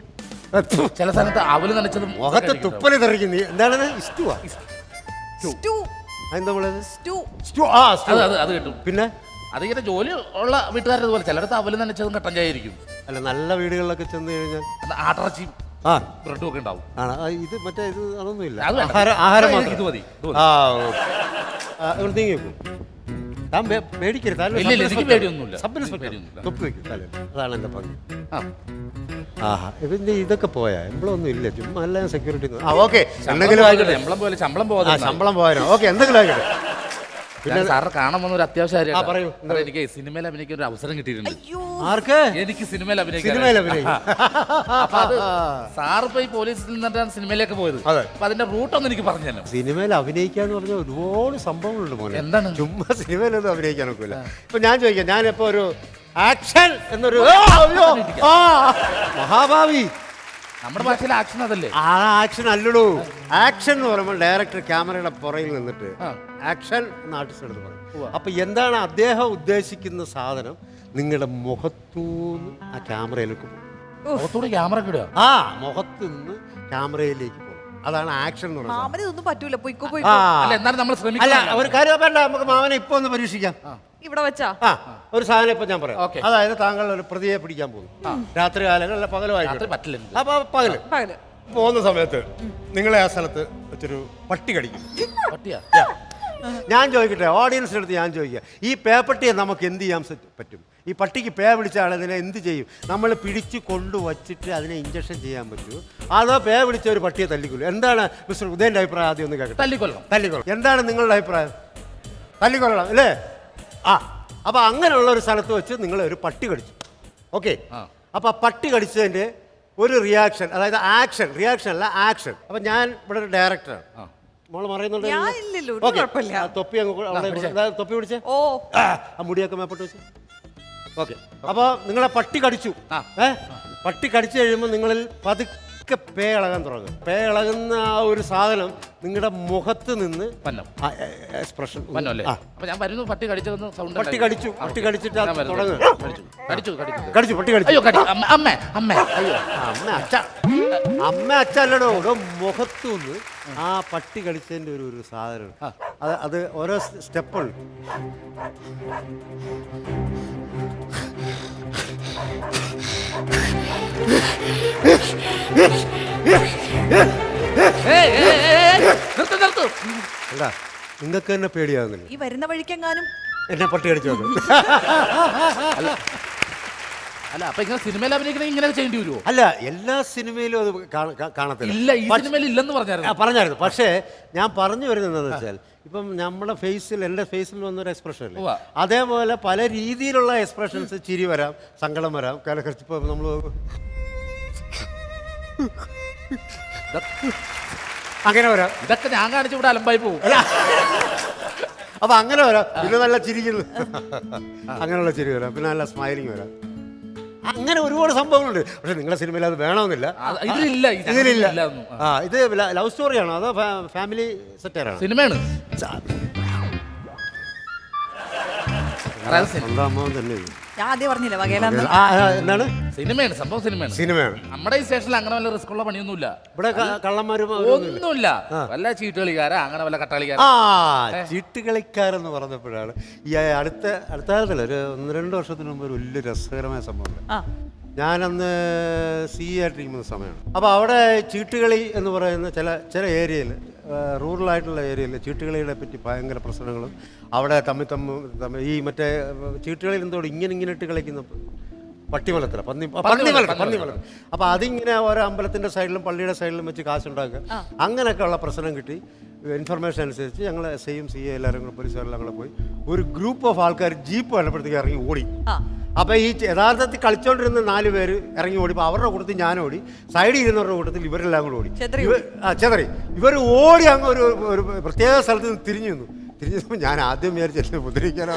ചില സ്ഥലത്ത് അവല് നനച്ചതും മുഖത്ത് തുപ്പല് തെറിക്കുന്നു. എന്താണ് ഇഷ്ടുവാ? സ്റ്റൂ. അതെന്താ നമ്മളത്? സ്റ്റൂ. അത് കിട്ടും. പിന്നെ അതിങ്ങനെ ജോലി ഉള്ള വീട്ടുകാരുടെ പോലെ ചിലടത്ത് അവല് നനച്ചതും കട്ടൻ ചായ ആയിരിക്കും. അല്ല നല്ല വീടുകളിലൊക്കെ ചെന്ന് കഴിഞ്ഞാൽ ആട്ടിറച്ചിയും ആ ബ്രെഡും ഒക്കെ ഉണ്ടാവും. ആണ് ഇത് മറ്റേ ഇത് അതൊന്നുമില്ല. അത് വേണ്ട. ആഹാരം ഇത് മാത്രം. ഇത് മതി, ഇത് മതി. ആ ഇവിടെ നീങ്ങി വെക്കും. താൻ പേടിക്കരുത്. താൻ ഇല്ല, ഇല്ല, എനിക്ക് പേടിയൊന്നുമില്ല. സബ് ഇൻസ്പെക്ടർ പേടിയൊന്നുമില്ല. തൊപ്പി വെക്കും തലയിൽ. അതാണ് എൻ്റെ ഭംഗി. ആ. ആഹാ ഇവന്റെ ഇതൊക്കെ പോയാ എംബ്ലൊന്നും ഇല്ല, ചുമ്മാ എല്ലാം സെക്യൂരിറ്റി. ആ ഓക്കെ ശമ്പളം എന്തെങ്കിലും ആയിക്കോട്ടെ. ശമ്പളം പോലെ ശമ്പളം ആ പോകാതെ ശമ്പളം പോയാലോ? ഓക്കെ എന്തെങ്കിലും ആയിക്കോട്ടെ. പിന്നെ സാറിനെ കാണാൻ വന്ന ഒരു അത്യാവശ്യ ആ, പറയൂ. കാര്യം. എനിക്ക് സിനിമയിൽ അഭിനയിക്കാൻ ഒരു അവസരം കിട്ടിയിട്ടുണ്ട്. അയ്യോ. ആർക്ക്? എനിക്ക് സിനിമയിൽ സിനിമയിൽ അഭിനയിക്കും. അപ്പൊ അത് സാറ് ഇപ്പൊ ഈ പോലീസിൽ നിന്നിട്ടാണ് സിനിമയിലേക്ക് പോയത്. അതെ. അപ്പൊ അതിന്റെ റൂട്ടൊന്നും എനിക്ക് പറഞ്ഞു തന്നെ. സിനിമയിൽ അഭിനയിക്കാന്ന് പറഞ്ഞാൽ ഒരുപാട് സംഭവങ്ങളുണ്ട് മോനെ. എന്താണ്? ചുമ്മാ സിനിമയിലൊന്നും അഭിനയിക്കാൻ ഒക്കില്ല. ഇപ്പൊ ഞാൻ ചോദിക്കാം, ഞാനിപ്പോ ഒരു ആക്ഷൻ എന്നൊരു മഹാഭാവി നമ്മുടെ ഭാഷയിൽ ആക്ഷൻ അതല്ലേ? ആ ആക്ഷൻ അല്ലടൂ. ആക്ഷൻ എന്ന് പറയുമ്പോൾ ഡയറക്ടർ ക്യാമറയുടെ പുറയിൽ നിന്നിട്ട് ആക്ഷൻ എന്ന ആർട്ടിസ്റ്റ് എടുത്ത് പറയും. അപ്പൊ എന്താണ് അദ്ദേഹം ഉദ്ദേശിക്കുന്ന സാധനം നിങ്ങളുടെ മുഖത്തൂന്ന് ആ ക്യാമറയിലേക്ക് പോകും. മുഖത്തൂടെ ക്യാമറ കിടുക. ആ മുഖത്ത് നിന്ന് ക്യാമറയിലേക്ക് പോകും. അതാണ് ആക്ഷൻ എന്ന് പറയുന്നത്. മാമന് ഇതൊന്നും പറ്റൂല. പോയിക്കോ ആ പോയിക്കോ. അല്ല എന്നാലും നമ്മൾ അല്ല ശ്രമിക്കാം. ഒരു കാര്യം വേണ്ട, നമുക്ക് മാമനെ ഇപ്പൊ ഒന്ന് പരീക്ഷിക്കാം. ഇവിടെ വെച്ചാ ആ ഒരു സാധനം ഇപ്പൊ ഞാൻ പറയാം. ഓക്കേ. അതായത് താങ്കൾ ഒരു പ്രതിയെ പിടിക്കാൻ പോകും. രാത്രി കാലങ്ങൾ അല്ല പകലും രാത്രി ആയിക്കോട്ടെ. പറ്റില്ല എനിക്ക്. അപ്പൊ പകല് പകല്. പോകുന്ന സമയത്ത് നിങ്ങളെ ആ സ്ഥലത്ത് വെച്ചൊരു പട്ടി കടിക്കും. പട്ടിയാ? ഞാൻ ചോദിക്കട്ടെ, ഓഡിയൻസിൻ്റെ അടുത്ത് ഞാൻ ചോദിക്കുക, ഈ പേപ്പട്ടിയെ നമുക്ക് എന്ത് ചെയ്യാൻ പറ്റും? ഈ പട്ടിക്ക് പേ പിടിച്ചാൽ അതിനെ എന്ത് ചെയ്യും? നമ്മൾ പിടിച്ച് കൊണ്ടുവച്ചിട്ട് അതിനെ ഇഞ്ചക്ഷൻ ചെയ്യാൻ പറ്റുമോ, അതോ പേ പിടിച്ച ഒരു പട്ടിയെ തല്ലിക്കൊല്ലും? എന്താണ് മിസ്റ്റർ ഉദയൻ്റെ അഭിപ്രായം? ആദ്യം ഒന്ന് കേൾക്കട്ടെ. തല്ലിക്കൊള്ളണം. എന്താണ് നിങ്ങളുടെ അഭിപ്രായം? തല്ലിക്കൊള്ളണം അല്ലേ? ആ അപ്പോൾ അങ്ങനെയുള്ള ഒരു സ്ഥലത്ത് വെച്ച് നിങ്ങൾ ഒരു പട്ടി കടിച്ചു. ഓക്കെ. അപ്പോൾ ആ പട്ടി കടിച്ചതിൻ്റെ ഒരു റിയാക്ഷൻ, അതായത് ആക്ഷൻ, റിയാക്ഷൻ അല്ല ആക്ഷൻ. അപ്പം ഞാൻ ഇവിടെ ഒരു ഡയറക്ടറാണ്. മോള് പറയുന്നുണ്ട്. ഞാനില്ലല്ലോ, ഒരു ഓക്കെ. കുഴപ്പമില്ല. തൊപ്പി അങ്ങ് തൊപ്പി പിടിച്ചേ. ഓ ആ മുടിയൊക്കെ മേപ്പോട്ട് വെച്ച്. ഓക്കെ. അപ്പോൾ നിങ്ങളെ പട്ടി കടിച്ചു. പട്ടി കടിച്ചു കഴിയുമ്പോൾ നിങ്ങളിൽ പതുക്കെ പേ ഇളകാൻ തുടങ്ങും. പേ ഇളകുന്ന ആ ഒരു സാധനം നിങ്ങളുടെ മുഖത്ത് നിന്ന് എക്സ്പ്രഷൻ. അപ്പൊ ഞാൻ വരുന്നു, പട്ടി കടിച്ചതെന്ന് സൗണ്ട്. പട്ടി കടിച്ചു. പട്ടി കടിച്ചിട്ട് തുടങ്ങും. കടിച്ചു പട്ടി കടിച്ചു. അയ്യോ അമ്മ അമ്മ അയ്യോ അമ്മ അച്ഛ. അമ്മ അച്ഛ അല്ലടോ, മുഖത്തു നിന്ന് ആ പട്ടി കടിച്ചതിന്റെ ഒരു സാധനം. അത് ഓരോ സ്റ്റെപ്പുണ്ട്. എടാ നിങ്ങൾക്ക് തന്നെ പേടിയാവുന്നില്ല? ഈ വരുന്ന വഴിക്കെങ്ങാനും എന്നെ പട്ടി കടിച്ചു. അല്ല അപ്പൊ ഇങ്ങനെ സിനിമയിൽ അഭിനയിക്കണമെങ്കിൽ ഇങ്ങനെ ചെയ്യേണ്ടി വരുമോ? അല്ല എല്ലാ സിനിമയിലും അത് കാണത്തില്ല. ഇല്ല, ഈ സിനിമയിൽ ഇല്ലെന്ന് പറഞ്ഞായിരുന്നു. പക്ഷേ ഞാൻ പറഞ്ഞു വരുന്നത് എന്താണെന്ന് വെച്ചാൽ, ഇപ്പം നമ്മുടെ ഫേസിൽ, എൻ്റെ ഫേസിൽ വന്നൊരു എക്സ്പ്രഷൻ അല്ലേ, അതേപോലെ പല രീതിയിലുള്ള എക്സ്പ്രഷൻസ്. ചിരി വരാം, സങ്കടം വരാം, ഇപ്പൊ നമ്മൾ അങ്ങനെ വരാം. ഇതൊക്കെ ഞാൻ കാണിച്ചു ഇവിടെ അലമ്പായി പോകും. അപ്പൊ അങ്ങനെ വരാം. പിന്നെ നല്ല ചിരിക്കുന്നു, അങ്ങനെയുള്ള ചിരി വരാം. പിന്നെ നല്ല സ്മൈലിങ് വരാം. അങ്ങനെ ഒരുപാട് സംഭവങ്ങളുണ്ട്. പക്ഷെ നിങ്ങളുടെ സിനിമയിൽ അത് വേണമെന്നില്ല. ഇതിലില്ല ഇതിലില്ല. ഒന്നും. ഇത് ലവ് സ്റ്റോറിയാണോ അതോ ഫാമിലി സെറ്റാണോ? സിനിമയാണ്. സ്വന്തം അമ്മാവൻ തന്നെ ഇത്. ഞാൻ ആദ്യം പറഞ്ഞില്ല വകേല എന്താണ്? സിനിമയാണ്, സംഭവം സിനിമയാണ്. സിനിമയാണ്. നമ്മുടെ ഈ സ്റ്റേഷനിൽ അങ്ങനെ വല്ല റിസ്ക് ഉള്ള പണിയൊന്നുമില്ല. ഇവിടെ കള്ളന്മാരും ഒന്നുമില്ല. വല്ല ചീട്ടുകളിക്കാരാ അങ്ങനെ വല്ല കട്ടകളിക്കാരാ. ചീട്ടുകളിക്കാരെന്ന് പറഞ്ഞപ്പോഴാണ് ഈ അടുത്ത കാലത്തല്ല, ഒരു 1-2 വർഷത്തിന് മുമ്പ് ഒരു വലിയ രസകരമായ സംഭവം. ഞാനന്ന് ആയിട്ടിരിക്കുന്ന സമയമാണ്. അപ്പോൾ അവിടെ ചീട്ടുകളി എന്ന് പറയുന്ന ചില ഏരിയയിൽ, റൂറലായിട്ടുള്ള ഏരിയയിൽ ചീട്ടുകളികളെ പറ്റി ഭയങ്കര പ്രശ്നങ്ങളും അവിടെ തമ്മിൽ ഈ മറ്റേ ചീട്ടുകളിൽ എന്തോട് ഇങ്ങനെ ഇട്ട് കളിക്കുന്ന പന്നിമലത്തിൽ. അപ്പോൾ അതിങ്ങനെ ഓരോ അമ്പലത്തിൻ്റെ സൈഡിലും പള്ളിയുടെ സൈഡിലും വെച്ച് കാശുണ്ടാക്കുക, അങ്ങനെയൊക്കെ ഉള്ള പ്രശ്നം കിട്ടി. ഇൻഫർമേഷൻ അനുസരിച്ച് ഞങ്ങൾ SIയും CA എല്ലാവരും കൂടെ പോലീസുകാരെല്ലാം കൂടെ പോയി ഒരു ഗ്രൂപ്പ് ഓഫ് ആൾക്കാർ ജീപ്പ് വന്നപ്പോഴത്തേക്ക് ഇറങ്ങി ഓടി. അപ്പോൾ ഈ യഥാർത്ഥത്തിൽ കളിച്ചോണ്ടിരുന്ന 4 പേര് ഇറങ്ങി ഓടിപ്പോൾ അവരുടെ കൂട്ടത്തിൽ ഞാൻ ഓടി, സൈഡിൽ ഇരുന്നവരുടെ കൂട്ടത്തിൽ ഇവരെല്ലാം കൂടെ ഓടി. ചെതറി ഇവർ ഓടി അങ്ങ് ഒരു പ്രത്യേക സ്ഥലത്ത് നിന്ന് തിരിഞ്ഞു നിന്നപ്പോൾ ഞാൻ ആദ്യം വിചാരിച്ചു ഉപദ്രവിക്കാനോ,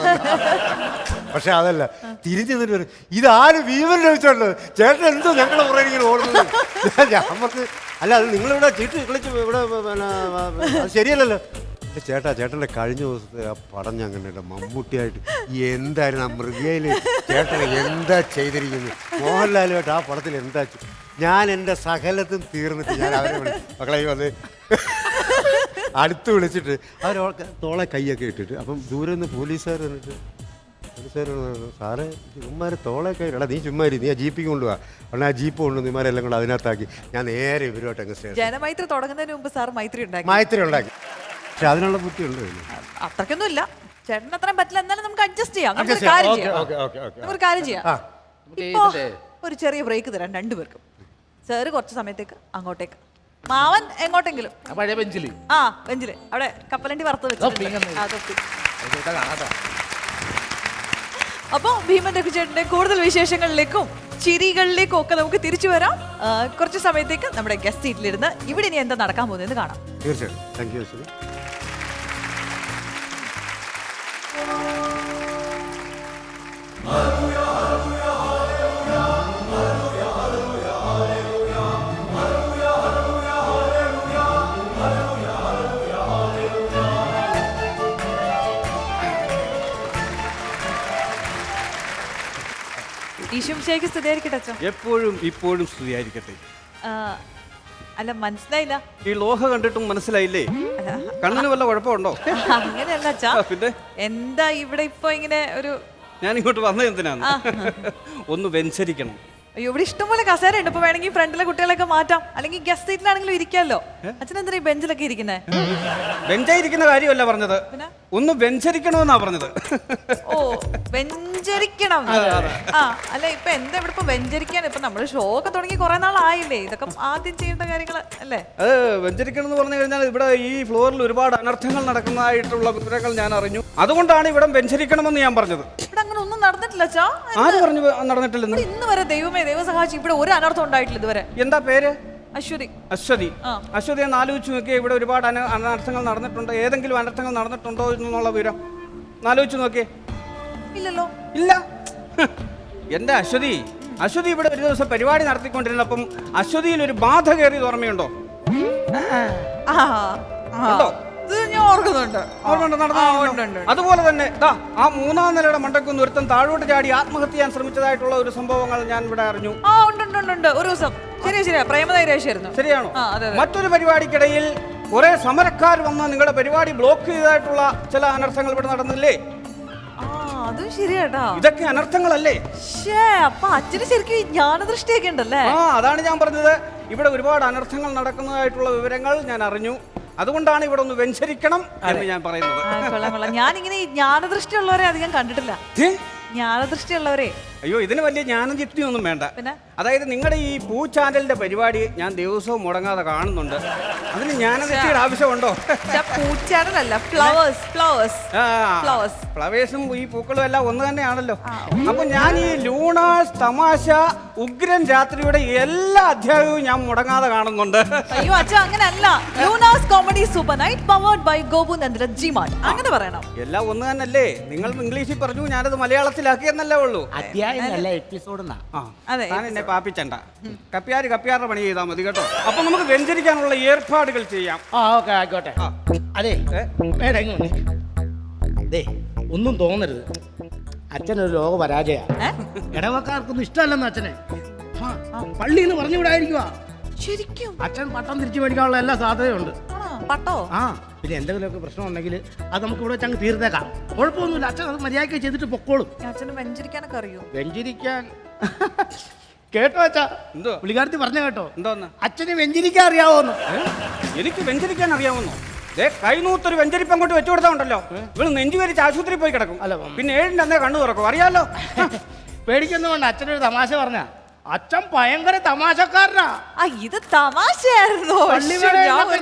പക്ഷെ അതല്ല. തിരിഞ്ഞു നിന്നിട്ട് ഇതാരും വീവൻ ലഭിച്ചോണ്ട് ചേട്ടൻ എന്തോ ഞങ്ങളുടെ പുറകെ ഇങ്ങനെ ഓടുന്നത്. നമുക്ക് അല്ല, അത് നിങ്ങളിവിടെ ചീട്ട് കളിച്ച് ഇവിടെ അത് ശരിയല്ലല്ലോ. ചേട്ടൻ്റെ കഴിഞ്ഞ ദിവസത്തെ ആ പടം ഞാൻ കണ്ടിട്ട് മമ്മൂട്ടിയായിട്ട് എന്തായിരുന്നു ആ മൃഗയിൽ ചേട്ടൻ എന്താ ചെയ്തിരിക്കുന്നത്, മോഹൻലാലുമായിട്ട് ആ പടത്തിൽ എന്താ. ഞാൻ എൻ്റെ സകലത്തും തീർന്നിട്ട് ഞാൻ അവരെ മക്കളെ വന്ന് അടുത്ത് വിളിച്ചിട്ട് അവർ തോളെ കൈയൊക്കെ ഇട്ടിട്ട്, അപ്പം ദൂരെ നിന്ന് പോലീസുകാർ വന്നിട്ട് സാറേ ചുമ്മാര് തോളെ കൈ എടാ നീ ചുമ്മാരി നീ ആ ജീപ്പിക്ക് കൊണ്ടുപോവാ. ഉടനെ ആ ജീപ്പ് കൊണ്ടുവന്ന് ഇമാരെല്ലാം കൂടെ അതിനകത്താക്കി ഞാൻ നേരെ ഇവരുമായിട്ട് അങ്ങ് സ്റ്റേഷൻ. ജനമൈത്രി തുടങ്ങുന്നതിന് മുമ്പ് സാർ മൈത്രി ഉണ്ടാക്കി. പക്ഷെ അതിനുള്ള ബുദ്ധി ഉണ്ട്. അത്രയ്ക്കൊന്നും ഇല്ല, ചേട്ടന് അത്രയും പറ്റില്ല. എന്നാലും നമുക്ക് അഡ്ജസ്റ്റ് ചെയ്യാം. നമുക്കൊരു കാര്യം ചെയ്യാം. ഇപ്പോ ഒരു ചെറിയ ബ്രേക്ക് തരാം 2 പേർക്കും. സാറ് കുറച്ച് സമയത്തേക്ക് അങ്ങോട്ടേക്ക്, മാവൻ എങ്ങോട്ടെങ്കിലും പഴയ ബെഞ്ചില് ബെഞ്ചില് അവിടെ കപ്പലണ്ടി വറുത്ത് വെച്ചിട്ടുണ്ട്. അപ്പോൾ ഭീമൻ രഘുചേട്ടന്റെ കൂടുതൽ വിശേഷങ്ങളിലേക്കും ചിരികളിലേക്കും ഒക്കെ നമുക്ക് തിരിച്ചു വരാം. കുറച്ച് സമയത്തേക്ക് നമ്മുടെ ഗസ്റ്റ് സീറ്റിലിരുന്ന് ഇവിടെ ഇനി എന്താ നടക്കാൻ പോകുന്നതെന്ന് കാണാം. തീർച്ചയായും. Thank you. ഈശോമിശിഹായ്ക്ക് സ്തുതിയായിരിക്കട്ടെ അച്ഛാ. എപ്പോഴും ഇപ്പോഴും സ്തുതിയായിരിക്കട്ടെ. അല്ല മനസ്സിലായില്ല. ഈ ലോഹ കണ്ടിട്ടും മനസ്സിലായില്ലേ? കണ്ണിന് വല്ല കുഴപ്പമുണ്ടോ? അങ്ങനെയല്ല അച്ഛാ. പിന്നെ എന്താ ഇവിടെ ഇപ്പൊ ഇങ്ങനെ ഒരു ഞാൻ ഇങ്ങോട്ട് വന്നത് എന്തിനാണ്? ഒന്ന് വെഞ്ചരിക്കണം. അയ്യോ ഇവിടെ ഇഷ്ടംപോലെ കസേര ഉണ്ട്. ഇപ്പൊ വേണമെങ്കിൽ ഫ്രണ്ടിലെ കുട്ടികളൊക്കെ മാറ്റാം, അല്ലെങ്കിൽ ഗസ്റ്റ് സീറ്റിലാണെങ്കിലും ഇരിക്കാമല്ലോ. അച്ഛൻ എന്തിനാ ഈ ബെഞ്ചിലൊക്കെ ഇരിക്കുന്നേ? ബെഞ്ചായിരിക്കുന്ന കാര്യമല്ല പറഞ്ഞത്, ഒന്ന് വെഞ്ചരിക്കണമെന്നാ പറഞ്ഞത്. ഓ വെഞ്ചരിക്കണം. അല്ല ഇപ്പൊ എന്താ ഇവിടെ ഇപ്പൊ വെഞ്ചരിക്കാൻ? ഇപ്പൊ നമ്മള് ഷോ ഒക്കെ തുടങ്ങി കുറെ നാളായില്ലേ, ഇതൊക്കെ ആദ്യം ചെയ്യേണ്ട കാര്യങ്ങൾ അല്ലേ? അത് വെഞ്ചരിക്കണം എന്ന് പറഞ്ഞു കഴിഞ്ഞാൽ ഇവിടെ ഈ ഫ്ലോറിൽ ഒരുപാട് അനർത്ഥങ്ങൾ നടക്കുന്നതായിട്ടുള്ള വിവരങ്ങൾ ഞാൻ അറിഞ്ഞു. അതുകൊണ്ടാണ് ഇവിടെ വെഞ്ചരിക്കണമെന്ന് ഞാൻ പറഞ്ഞത്. ഇവിടെ അങ്ങനെ ഒന്നും നടന്നിട്ടില്ല അച്ഛാ. ആര് പറഞ്ഞു നടന്നിട്ടില്ലെന്ന്? ഇന്ന് വരെ ദൈവമേ ദൈവം സഹായിച്ചു ഇവിടെ ഒരു അനർത്ഥം ഉണ്ടായിട്ടില്ല ഇതുവരെ. എന്താ പേര്? അശ്വതി. അശ്വതി എന്ന് ആലോചിച്ച് നോക്കിയാൽ ഇവിടെ ഒരുപാട് അനർത്ഥങ്ങൾ നടന്നിട്ടുണ്ടോ? ഏതെങ്കിലും അനർത്ഥങ്ങൾ നടന്നിട്ടുണ്ടോ എന്നുള്ള വിവരം ആലോചിച്ച് നോക്കിയേ. ഇല്ലല്ലോ. ഇല്ല. എന്റെ അശ്വതി ഇവിടെ ഒരു ദിവസം പരിപാടി നടത്തിക്കൊണ്ടിരുന്നപ്പം അശ്വതിയിൽ ഒരു ബാധ കയറിയത് ഓർമ്മയുണ്ടോ? അതുപോലെ തന്നെ ആ 3-ാം നിലയുടെ മണ്ടക്കൊന്ന് ഒരുത്തൻ താഴോട്ട് ചാടി ആത്മഹത്യ ചെയ്യാൻ ശ്രമിച്ചതായിട്ടുള്ള ഒരു സംഭവങ്ങൾ ഞാൻ ഇവിടെ അറിഞ്ഞു. ഒരു ദിവസം ശരിയാണോ? മറ്റൊരു പരിപാടിക്കിടയിൽ കുറെ സമരക്കാർ വന്ന് നിങ്ങളുടെ പരിപാടി ബ്ലോക്ക് ചെയ്തതായിട്ടുള്ള ചില അനർത്ഥങ്ങൾ ഇവിടെ നടന്നില്ലേ? അതും ശരിയാട്ടാ. ഇതൊക്കെ അനർത്ഥങ്ങളല്ലേ? അപ്പൊ അച്ഛന് ശരിക്കും ജ്ഞാനദൃഷ്ടിയൊക്കെ ഉണ്ടല്ലേ? അതാണ് ഞാൻ പറഞ്ഞത്, ഇവിടെ ഒരുപാട് അനർത്ഥങ്ങൾ നടക്കുന്നതായിട്ടുള്ള വിവരങ്ങൾ ഞാൻ അറിഞ്ഞു. അതുകൊണ്ടാണ് ഇവിടെ ഒന്ന് വെഞ്ചരിക്കണം എന്ന് ഞാൻ പറയുന്നത്. ഞാനിങ്ങനെ ജ്ഞാനദൃഷ്ടി ഉള്ളവരെ അധികം കണ്ടിട്ടില്ല. ജ്ഞാനദൃഷ്ടി ഉള്ളവരെ അയ്യോ ഇതിന് വലിയ ജ്ഞാനദൃഷ്ടി ഒന്നും വേണ്ട. അതായത് നിങ്ങളുടെ ഈ പൂ ചാനലിന്റെ പരിപാടി ഞാൻ ദിവസവും മുടങ്ങാതെ കാണുന്നുണ്ട്. അതിന് ജ്ഞാനദൃഷ്ടിയുടെ ആവശ്യമുണ്ടോ? ഫ്ലവേഴ്സും ഈ പൂക്കളും എല്ലാം ഒന്ന് തന്നെയാണല്ലോ. അപ്പൊ ഞാൻ ഈ ലൂണാസ് തമാശ ഉഗ്രൻ രാത്രിയുടെ എല്ലാ അധ്യായവും ഞാൻ മുടങ്ങാതെ കാണുന്നുണ്ട്. അയ്യോ അച്ഛാ അങ്ങനെയല്ല. Lunas comedy super night powered by Gopu Nandana G Mart അങ്ങനെ പറയണം. എല്ലാം ഒന്ന് തന്നെയല്ലേ? നിങ്ങൾ ഇംഗ്ലീഷിൽ പറഞ്ഞു, ഞാനത് മലയാളത്തിലാക്കി എന്നല്ലേ ഉള്ളൂ. എന്നല്ല എപ്പിസോഡ് എന്നാ. ആ അതെ, താൻ എന്നെ പാപ്പിച്ചണ്ട. കപ്പ്യാരുടെ പണി ചെയ്താൽ മതി കേട്ടോ. അപ്പൊ നമുക്ക് വെഞ്ചരിക്കാനുള്ള ഏർപ്പാടുകൾ ചെയ്യാം. ആ ഓക്കെ ആയിക്കോട്ടെ. അതെ മേഡം ഇങ്ങ് വന്നേ. അതെ ഒന്നും തോന്നരുത്, അച്ഛനൊരു ലോക പരാജയ. ഇടവക്കാർക്കൊന്നും ഇഷ്ടമല്ലെന്ന് അച്ഛനെ. പള്ളി എന്ന് പറഞ്ഞു വിടായിരിക്കുക. ശരിക്കും അച്ഛൻ പട്ടം തിരിച്ചു മേടിക്കാനുള്ള എല്ലാ സാധ്യതയുണ്ട്. പട്ടോ? ആ പിന്നെ എന്തെങ്കിലുമൊക്കെ പ്രശ്നം ഉണ്ടെങ്കിൽ അത് നമുക്ക് ഇവിടെ വെച്ചങ്ങ് തീർത്തേക്കാം. കുഴപ്പമൊന്നുമില്ല, അച്ഛൻ അത് മര്യാദയ്ക്ക് ചെയ്തിട്ട് പൊക്കോളും. അച്ഛന് വെഞ്ചരിക്കാനൊക്കെ അറിയോ? വെഞ്ചരിക്കാൻ കേട്ടോ അച്ഛാ? എന്തോ പുള്ളിക്കാരത്തി പറഞ്ഞ കേട്ടോ, എന്തോന്ന്? അച്ഛന് വെഞ്ചരിക്കാൻ അറിയാവോന്ന്. എനിക്ക് വെഞ്ചരിക്കാൻ അറിയാവുന്നോ? കൈനൂത്തൊരു വെഞ്ചരിപ്പ് അങ്ങോട്ട് വെച്ചു കൊടുത്താണ്ടല്ലോ, ഇവള് നെഞ്ചു വരിച്ച് ആശുപത്രി പോയി കിടക്കും. പിന്നെ 7-ന്റെ അന്നേ കണ്ണു തുറക്കും, അറിയാലോ. പേടിക്കൊന്നും വേണ്ട, അച്ഛനൊരു തമാശ പറഞ്ഞ അച്ഛൻ ഭയങ്കര തമാശക്കാരനാ. ഇത് തമാശയായിരുന്നോ?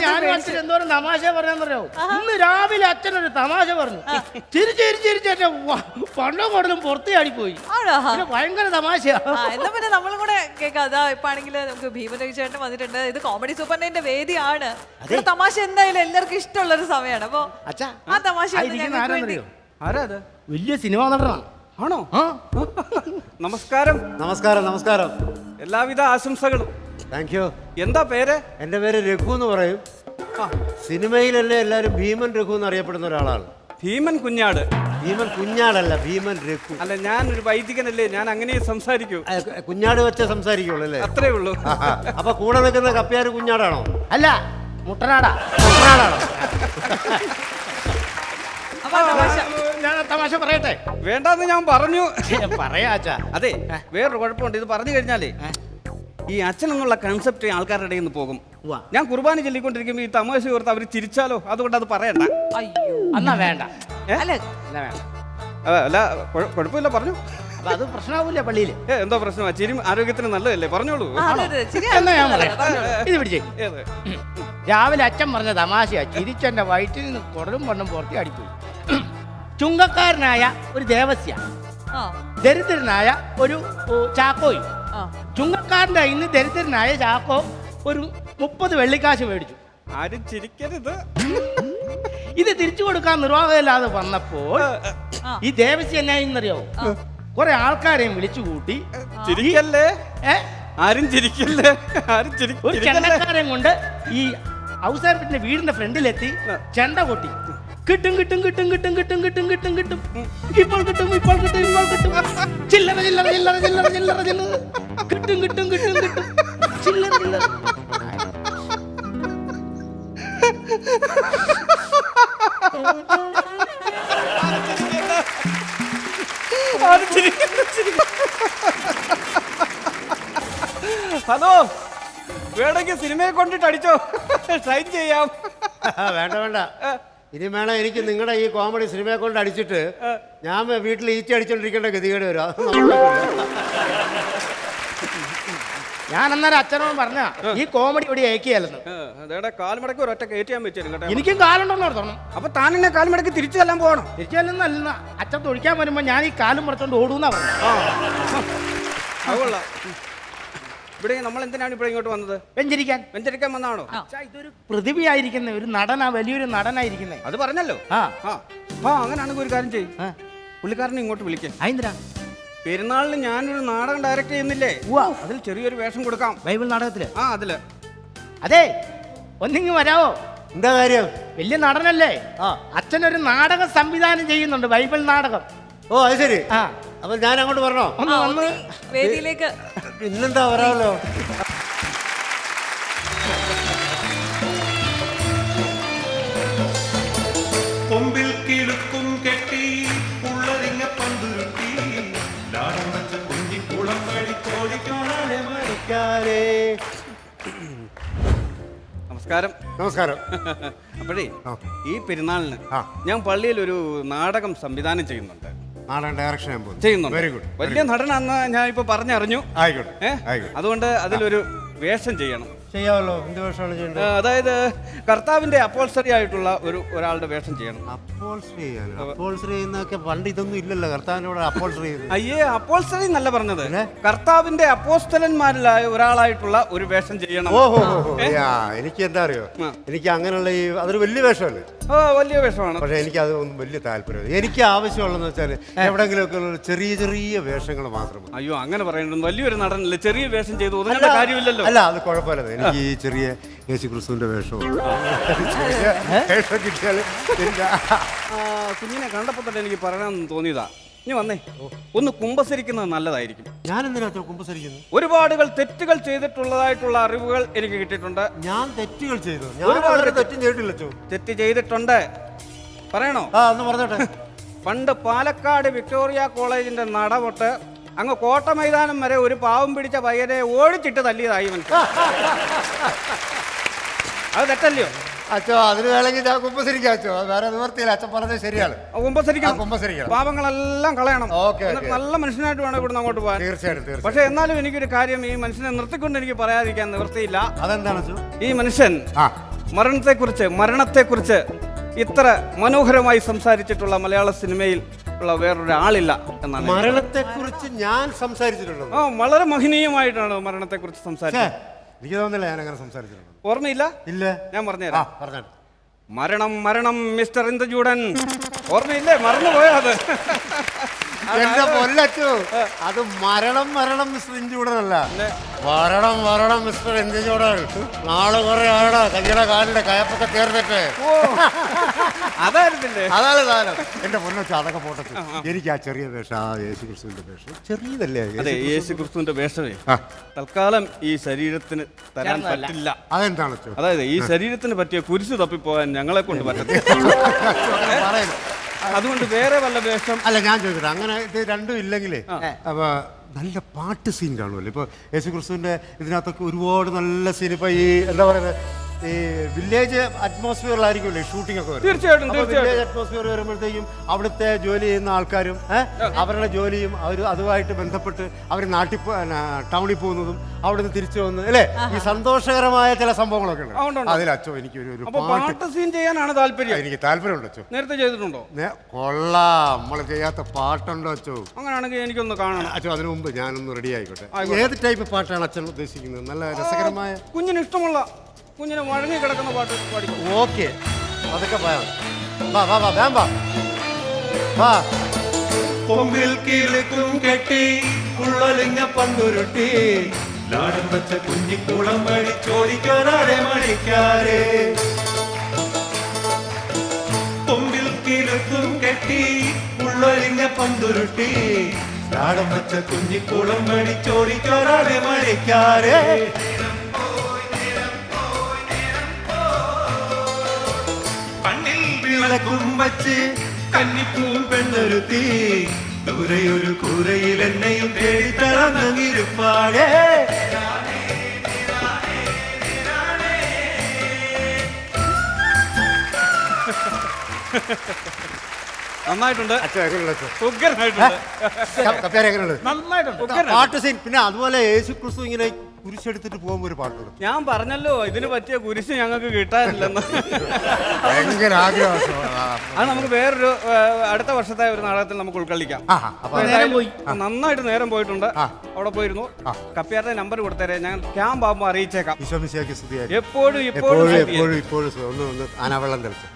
ഞാനും അച്ഛൻ എന്തോരം തമാശ പറഞ്ഞോ. ഇന്ന് രാവിലെ അച്ഛനൊരു തമാശ പറഞ്ഞു, ചിരിച്ചിരിച്ചിരിച്ചെ പണ്ടം കൂടുതലും പുറത്ത് ചാടിപ്പോയി. ഭയങ്കര തമാശയാ. എന്നാ പിന്നെ നമ്മളും കൂടെ കേൾക്കാം. അതാ ഇപ്പൊ ആണെങ്കിൽ നമുക്ക് ഭീമൻ ചേട്ടൻ വന്നിട്ടുണ്ട്. ഇത് കോമഡി സൂപ്പറിന്റെ വേദിയാണ്. തമാശ എന്തായാലും എല്ലാവർക്കും ഇഷ്ടമുള്ള ഒരു സമയമാണ്. അപ്പൊ ആ തമാശ ആരാ അത്? വലിയ സിനിമ നടനാ. ആണോ? നമസ്കാരം. നമസ്കാരം. നമസ്കാരം. എല്ലാവിധ ആശംസകളും. Thank you. എന്താ പേര്? എൻ്റെ പേര് രഘു എന്ന് പറയും. സിനിമയിലല്ലേ എല്ലാവരും ഭീമൻ രഘു എന്ന് അറിയപ്പെടുന്ന ഒരാളാണ്. ഭീമൻ കുഞ്ഞാട്. ഭീമൻ കുഞ്ഞാടല്ല, ഭീമൻ രഘു. അല്ല, ഞാനൊരു വൈദികനല്ലേ, ഞാൻ അങ്ങനെ സംസാരിക്കൂ. കുഞ്ഞാട് വെച്ചേ സംസാരിക്കുള്ളൂ അല്ലേ? അത്രേ ഉള്ളൂ. അപ്പൊ കൂടെ നിൽക്കുന്ന കപ്പ്യാര് കുഞ്ഞാടാണോ? അല്ല, മുട്ടനാടാ. കുട്ടനാടാണോ? ഞാൻ തമാശ പറയട്ടെ? വേണ്ടെന്ന് ഞാൻ പറഞ്ഞു. പറയാ അച്ഛാ. അതെ, വേറൊരു കുഴപ്പമുണ്ട്. ഇത് പറഞ്ഞു കഴിഞ്ഞാലേ ഈ അച്ഛൻ എന്നുള്ള കൺസെപ്റ്റ് ആൾക്കാരുടെ ഇടയിൽ നിന്ന് പോകും. ഞാൻ കുർബാന ചൊല്ലിക്കൊണ്ടിരിക്കുമ്പോൾ ഈ തമാശ ഓർത്ത് അവർ ചിരിച്ചാലോ, അതുകൊണ്ട് അത് പറയണ്ട. അയ്യോ, എന്നാ വേണ്ട. അല്ല കുഴപ്പമില്ല, പറഞ്ഞു. അപ്പൊ അത് പ്രശ്നമാവൂല പള്ളിയില്? എന്തോ പ്രശ്നമാ? ചിരി ആരോഗ്യത്തിന് നല്ലതല്ലേ, പറഞ്ഞോളൂ. എന്നാ ഞാൻ പറയാം. ഇത് പിടിച്ചേ. രാവിലെ അച്ഛൻ പറഞ്ഞ തമാശയാ, ചിരിച്ചെന്റെ വയറ്റിൽ നിന്ന് കുടലും പണ്ണും പുറത്തി അടിപ്പോയി. ചുങ്കക്കാരനായ ഒരു ദേവസ്യ, ദരിദ്രനായ ഒരു ചാക്കോയും. ചുങ്കക്കാരൻ്റെ ഇന്ന് ദരിദ്രനായ ചാക്കോ ഒരു 30 വെള്ളിക്കാശ് മേടിച്ചു. ആരും ചിരിക്കരുത്. ഇത് തിരിച്ചു കൊടുക്കാൻ നിർവാഹമില്ലാതെ വന്നപ്പോൾ ഈ ദേവസ്യ എന്നായെന്നറിയാവോ, കുറെ ആൾക്കാരെയും വിളിച്ചു കൂട്ടി. ചിരിക്കല്ലേ, ആരും ചിരിക്കല്ലേ, ആരും ഒരു ചെണ്ടക്കാരൻ കൊണ്ട് ഈ ഔസാരത്തിന്റെ വീടിന്റെ ഫ്രണ്ടിലെത്തി ചെണ്ട കൊട്ടി. കിട്ടും കിട്ടും കിട്ടും കിട്ടും കിട്ടും കിട്ടും കിട്ടും കിട്ടും ഇപ്പോൾ കിട്ടും ഇപ്പോൾ കിട്ടും ഇപ്പോൾ കിട്ടും ചില്ലറ ചില്ലറ ചില്ലറ ചില്ലറ ചില്ലറ ചില്ലറ കിട്ടും കിട്ടും കിട്ടും കിട്ടും ചില്ലറ ചില്ലറ. ഹലോ, വേണമെങ്കിൽ സിനിമയെ കൊണ്ടിട്ട് അടിച്ചോ, ഷൈൻ ചെയ്യാം. വേണ്ട വേണ്ട, ഇനി വേണം എനിക്ക് നിങ്ങളുടെ ഈ കോമഡി സിനിമയെ കൊണ്ട് അടിച്ചിട്ട് ഞാൻ വീട്ടിൽ ഈച്ച അടിച്ചോണ്ടിരിക്കേണ്ട ഗതികേട് വരും. ഞാൻ അന്നേരം അച്ഛനോട് പറഞ്ഞ ഈ കോമഡി ഇവിടെ ഏക്കിയല്ലെന്ന്. അതേടെ കാൽമടക്ക് ഒരൊറ്റ കയറ്റിയാൻ വെച്ചു കേട്ടോ. എനിക്കും കാലുണ്ടെന്ന് ഓർത്തോണം. അപ്പൊ താൻ എന്നെ കാൽമടക്ക് തിരിച്ചു ചെല്ലാൻ പോകണം. തിരിച്ചു ചെല്ലുന്നല്ല, അച്ഛൻ തൊഴിക്കാൻ വരുമ്പോ ഞാൻ ഈ കാലും മുറച്ചോണ്ട് ഓടൂന്നാ പറഞ്ഞു. അതുകൊള്ളാം. ഇവിടെ നമ്മൾ എന്തിനാണ് ഇവിടെ ഇങ്ങോട്ട് വന്നത്? വെഞ്ചരിക്കാൻ. വെഞ്ചരിക്കാൻ വന്നാണോ? ഇതൊരു പ്രതിഭയായിരിക്കുന്ന ഒരു നടനാ, വലിയൊരു നടനായിരിക്കുന്നേ. അത് പറഞ്ഞല്ലോ. അങ്ങനെയാണെങ്കിൽ ഒരു കാര്യം ചെയ്യും, പുള്ളിക്കാരനെ ഇങ്ങോട്ട് വിളിക്കാം. അതെന്തിനാ? പെരുന്നാളിന് ഞാനൊരു നാടകം ഡയറക്റ്റ് ചെയ്യുന്നില്ലേ, അതിൽ ചെറിയൊരു വേഷം കൊടുക്കാം. ബൈബിൾ നാടകത്തില്? അതില്. അതെ, ഒന്നിങ്ങ് വരാവോ? എന്താ കാര്യം? വലിയ നടനല്ലേ, അച്ഛനൊരു നാടകം സംവിധാനം ചെയ്യുന്നുണ്ട്, ബൈബിൾ നാടകം. ഓ അത് ശരി. അപ്പൊ ഞാൻ അങ്ങോട്ട് പറഞ്ഞോ? ഒന്ന് വേദിയിലേക്ക്. പിന്നെന്താ വരാമല്ലോ. കൊമ്പിൽ കിളുക്കും കെട്ടി ഉള്ളറിങ്ങ പന്തുരുട്ടി ലാടം വച്ച കുഞ്ഞിക്കുളം വഴി കോഴിക്കാണാനെ മരിക്കാരേ. നമസ്കാരം. നമസ്കാരം. അപ്പോഴേ ഈ പെരുന്നാളിന് ഞാൻ പള്ളിയിൽ ഒരു നാടകം സംവിധാനം ചെയ്യുന്നുണ്ട്. നാടകം ഡയറക്ഷൻ ചെയ്യുന്നുണ്ട്. Very good. വലിയ നടനാന്ന് ഞാൻ ഇപ്പൊ പറഞ്ഞറിഞ്ഞു. ആയിക്കോട്ടെ. അതുകൊണ്ട് അതിലൊരു വേഷം ചെയ്യണം. ചെയ്യാമല്ലോ. എന്ത് വേഷമാണ് ചെയ്യേണ്ടത്? അതായത് കർത്താവിന്റെ അപ്പോൾസറി ആയിട്ടുള്ള ഒരാളുടെ വേഷം ചെയ്യണം. അപ്പോൾസറി ചെയ്യാനോ? അപ്പോൾസറി ചെയ്യുന്നതൊക്കെ പണ്ട് ഇതൊന്നും ഇല്ലല്ലോ. കർത്താവിനോട് അപ്പോൾസറി ചെയ്ത്. അയ്യേ, അപ്പോൾസറി എന്നല്ല പറഞ്ഞത്, കർത്താവിന്റെ അപ്പോസ്തലന്മാരിലായ ഒരാളായിട്ടുള്ള ഒരു വേഷം ചെയ്യണം. ഓഹോ, എനിക്ക് എന്താ അറിയോ, എനിക്ക് അങ്ങനെയുള്ള അതൊരു വലിയ വേഷമല്ലേ. വലിയ വേഷമാണ്. പക്ഷെ എനിക്ക് അതൊന്നും വലിയ താല്പര്യമില്ല. എനിക്ക് ആവശ്യമുള്ളതെന്ന് വെച്ചാൽ എവിടെങ്കിലുമൊക്കെ ഉള്ള ചെറിയ ചെറിയ വേഷങ്ങൾ മാത്രം. അയ്യോ, അങ്ങനെ പറയണ്ട. വലിയൊരു നടനല്ലേ, ചെറിയ വേഷം ചെയ്തു ഒതുങ്ങേണ്ട കാര്യമില്ലല്ലോ. അല്ല, അത് കുഴപ്പമില്ല. എനിക്ക് ഈ ചെറിയ യേശു ക്രിസ്തുവിന്റെ വേഷവും വേഷം കിട്ടിയാൽ കുഞ്ഞിനെ കണ്ടപ്പോൾ തന്നെ എനിക്ക് പറയണമെന്ന് തോന്നിയതാ. ഇനി വന്നേ, ഒന്ന് കുമ്പസരിക്കുന്നത് നല്ലതായിരിക്കും. ഞാൻ എന്തിനാ കുമ്പസരിക്കുന്നത്? ഒരുപാടുകൾ തെറ്റുകൾ ചെയ്തിട്ടുള്ളതായിട്ടുള്ള അറിവുകൾ എനിക്ക് കിട്ടിയിട്ടുണ്ട്. ഞാൻ തെറ്റുകൾ ചെയ്തു? ഒരുപാട് തെറ്റും ചെയ്തിട്ടില്ല. തെറ്റ് ചെയ്തിട്ടുണ്ട് പറയണോ? ഒന്ന് പറഞ്ഞോട്ടെ. പണ്ട് പാലക്കാട് വിക്ടോറിയ കോളേജിന്റെ നടപൊട്ട് അങ്ങ് കോട്ട മൈതാനം വരെ ഒരു പാവം പിടിച്ച പയ്യനെ ഓടിച്ചിട്ട് തല്ലിയതായി മനസ്സിലായി. അത് തെറ്റല്ലയോ അച്ഛോ? അതിന് വേണമെങ്കിൽ ഞാൻ കുമ്പസരിക്കാം അച്ഛോ. വേറെ നിവർത്തിയില്ല. അച്ഛൻ പറഞ്ഞത് ശരിയാണ്. കുമ്പസരിക്കണം. പാവങ്ങളെല്ലാം കളയണം. എന്നിട്ട് നല്ല മനുഷ്യനായിട്ട് വേണം ഇവിടുന്ന് അങ്ങോട്ട് പോകാൻ. തീർച്ചയായിട്ടും. പക്ഷെ എന്നാലും എനിക്കൊരു കാര്യം, ഈ മനുഷ്യനെ നിർത്തിക്കൊണ്ട് എനിക്ക് പറയാതിരിക്കാൻ നിവൃത്തിയില്ല. അതെന്താണ് അച്ഛോ? ഈ മനുഷ്യൻ മരണത്തെക്കുറിച്ച് ഇത്ര മനോഹരമായി സംസാരിച്ചിട്ടുള്ള മലയാള സിനിമയിൽ ഉള്ള വേറൊരാളില്ല എന്നാണ്. മരണത്തെക്കുറിച്ച് ഞാൻ സംസാരിച്ചിട്ടുണ്ടോ? വളരെ മഹനീയമായിട്ടാണ് മരണത്തെക്കുറിച്ച് സംസാരിച്ചത്. എനിക്ക് തോന്നുന്നില്ല ഞാൻ അങ്ങനെ സംസാരിച്ചിട്ടുണ്ട്. ഓർമ്മയില്ല? ഇല്ല. ഞാൻ പറഞ്ഞുതരാം. പറഞ്ഞു. മരണം മരണം മിസ്റ്റർ ഇന്ദ്രചൂഡൻ. ഓർമ്മയില്ലേ? മറന്നുപോയോ അത്? എന്റെ പൊല്ലച്ചു, അത് മരണം മരണം മിസ്റ്റർ ഇഞ്ചൂടനല്ല, വരണം വരണം മിസ്റ്റർ ഇഞ്ചൂടൻ. നാളെ കുറെ ആടാ കയ്യുടെ കാലിന്റെ കയപ്പൊക്കെ തീർന്നിട്ട്. അതായിരുന്നില്ലേ? അതാണ് സാധനം. എന്റെ പൊല്ലച്ചു, അതൊക്കെ പോട്ടച്ചു. എനിക്ക് ആ ചെറിയ വേഷം, ആ യേശു ക്രിസ്തുവിന്റെ വേഷം ചെറിയതല്ലേ? അതെ, യേശു ക്രിസ്തുവിന്റെ വേഷമേ തൽക്കാലം ഈ ശരീരത്തിന് തരാൻ പറ്റില്ല. അതെന്താണ്? അതായത് ഈ ശരീരത്തിന് പറ്റിയ കുരിശ് തപ്പിപ്പോകാൻ ഞങ്ങളെ കൊണ്ട് പറ്റത്തില്ല. അതുകൊണ്ട് വേറെ വല്ല വേഷം. അല്ല, ഞാൻ ചോദിക്കട്ടെ, അങ്ങനെ ഇത് രണ്ടും ഇല്ലെങ്കിലേ അപ്പൊ നല്ല പാട്ട് സീൻ കാണുമല്ലോ. ഇപ്പൊ യേശു ക്രിസ്തുവിന്റെ ഇതിനകത്തൊക്കെ ഒരുപാട് നല്ല സീൻ. ഇപ്പൊ ഈ എന്താ പറയുന്നത്, ഈ വില്ലേജ് അറ്റ്മോസ്ഫിയറിലായിരിക്കുമല്ലേ ഷൂട്ടിംഗ് ഒക്കെ വരുന്നത്. തീർച്ചയായിട്ടും. വില്ലേജ് അറ്റ്മോസ്ഫിയർ വരുമ്പോഴത്തേക്കും അവിടുത്തെ ജോലി ചെയ്യുന്ന ആൾക്കാരും അവരുടെ ജോലിയും അതുമായിട്ട് ബന്ധപ്പെട്ട് അവർ ടൗണിൽ പോകുന്നതും അവിടുന്ന് തിരിച്ചു വന്ന് അല്ലേ, ഈ സന്തോഷകരമായ ചില സംഭവങ്ങളൊക്കെ ഉണ്ട്. അതിൽ അച്ചോ എനിക്കൊരു പാട്ട് സീൻ ചെയ്യാനാണ് താല്പര്യം. എനിക്ക് താല്പര്യമുണ്ട് അച്ചോ. നേരത്തെ ചെയ്തിട്ടുണ്ടോ? കൊള്ളാം. നമ്മൾ ചെയ്യാത്ത പാട്ടുണ്ടോ അച്ചോ? അങ്ങനെയാണെങ്കിൽ എനിക്കൊന്ന് കാണണം അച്ചോ. അതിനു മുമ്പ് ഞാനൊന്ന് റെഡി ആയിക്കോട്ടെ. ഏത് ടൈപ്പ് പാട്ടാണ് അച്ഛൻ ഉദ്ദേശിക്കുന്നത്? നല്ല രസകരമായ, കുഞ്ഞിന് ഇഷ്ടമുള്ള, കുഞ്ഞിനെ വഴങ്ങി കിടക്കുന്ന പാട്ട് പാടിക്കും. ഓക്കെ, അതൊക്കെ പറയാം. വാ വാ വാ, വേം വാ വാ. കൊമ്പിൽ കിലുക്കും കെട്ടി ഉള്ളൊലിങ്ങ പന്തുരുട്ടി ലാടം വെച്ച കുഞ്ഞിക്കുളം മടിച്ചോടിക്കാനാരെ മടിക്കാരെ. കൊമ്പിൽ കിലുക്കും കെട്ടി ഉള്ളൊലിങ്ങ പന്തുരുട്ടി ലാടം വെച്ച കുഞ്ഞിക്കുളം മടിച്ചോടിക്കാനാരെ മടിക്കാരെ. വിളക്കും വച്ച് കന്നിപ്പൂം പെണ്ണൊരുത്തി ദൂരെയൊരു കൂരയിൽ എന്നെയും തേടി തറന്നിരുപ്പാടേ. നന്നായിട്ടുണ്ട്. പാട്ട് സീൻ. പിന്നെ അതുപോലെ യേശു ക്രിസ്തു ഇങ്ങനെ കുരിശെടുത്തിട്ട് പോകുമ്പോ ഒരു പാട്ട്. ഞാൻ പറഞ്ഞല്ലോ ഇതിന് പറ്റിയ കുരിശ് ഞങ്ങൾക്ക് കിട്ടാനില്ലെന്ന്. ഭയങ്കര ആഗ്രഹം. അത് നമുക്ക് വേറൊരു അടുത്ത വർഷത്തെ ഒരു നാടകത്തിൽ നമുക്ക് ഉൾക്കൊള്ളിക്കാം. നന്നായിട്ട് നേരം പോയിട്ടുണ്ട്. അവിടെ പോയിരുന്നു. കപ്പ്യാരുടെ നമ്പർ കൊടുത്തേരെ, ഞാൻ ക്യാമ്പ് ആകുമ്പോൾ അറിയിച്ചേക്കാം. എപ്പോഴും ഒന്ന് ആനാവെള്ളം തെളിച്ചു.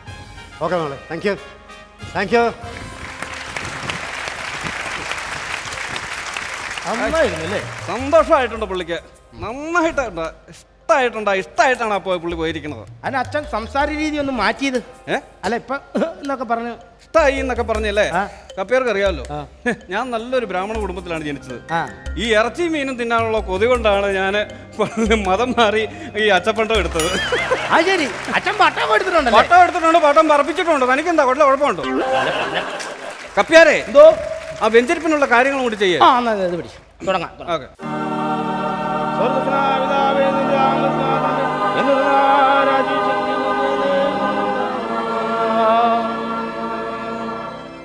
ഓക്കെ മോളെ, താങ്ക് യു. Thank you. സന്തോഷമായിട്ടുണ്ട് പുള്ളിക്ക്. നന്നായിട്ടുണ്ട്. ഇഷ്ടമായിട്ടാണ് അപ്പോൾ പുള്ളി പോയിരിക്കുന്നത്. അതിന് അച്ഛൻ സംസാര രീതി ഒന്ന് മാറ്റിയത്. അല്ല, ഇപ്പൊ എന്നൊക്കെ പറഞ്ഞു ഇഷ്ടമായി എന്നൊക്കെ പറഞ്ഞല്ലേ? കപ്പ്യാർക്ക് അറിയാമല്ലോ, ഞാൻ നല്ലൊരു ബ്രാഹ്മണ കുടുംബത്തിലാണ് ജനിച്ചത്. ഈ ഇറച്ചി മീനും തിന്നാനുള്ള കൊതി കൊണ്ടാണ് ഞാൻ മതം മാറി ഈ അച്ചപ്പണ്ടം എടുത്തത്. ശരി, അച്ഛൻ പട്ടം എടുത്തിട്ടുണ്ട്. പട്ടം പറപ്പിച്ചിട്ടുണ്ട്. തനിക്കെന്താ കുഴപ്പമുണ്ടോ? കപ്പ്യാരെ, എന്തോ ആ വെഞ്ചരിപ്പിനുള്ള കാര്യങ്ങൾ കൂടി ചെയ്യാം. തുടങ്ങാം. ഓക്കെ.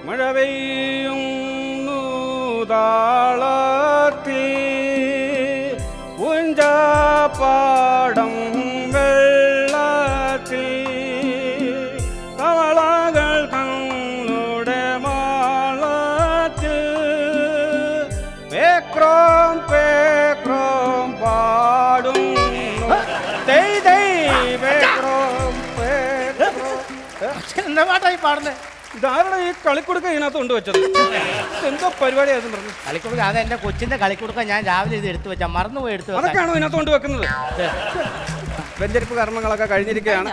മഴ പെയ്യുന്നു താളത്തിൽ പുഞ്ചപാടം എന്ന പാട്ടായി പാടുന്നത്? ഇതാരുടെ ഈ കളിക്കൊടുക്ക ഇതിനകത്ത് കൊണ്ടുവച്ചത്? എന്തോ പരിപാടിയായിരുന്നു പറഞ്ഞു. കളിക്കുടുക്ക അത് എന്റെ കൊച്ചിന്റെ കളിക്കുടുക്ക ഞാൻ രാവിലെ ഇത് എടുത്തു വെച്ചാ മറന്നുപോയി എടുത്തു വെക്കാൻ. അതൊക്കെയാണോ ഇതിനകത്ത് കൊണ്ടുവെക്കുന്നത്? വെഞ്ചരിപ്പ് കർമ്മങ്ങളൊക്കെ കഴിഞ്ഞിരിക്കുകയാണ്.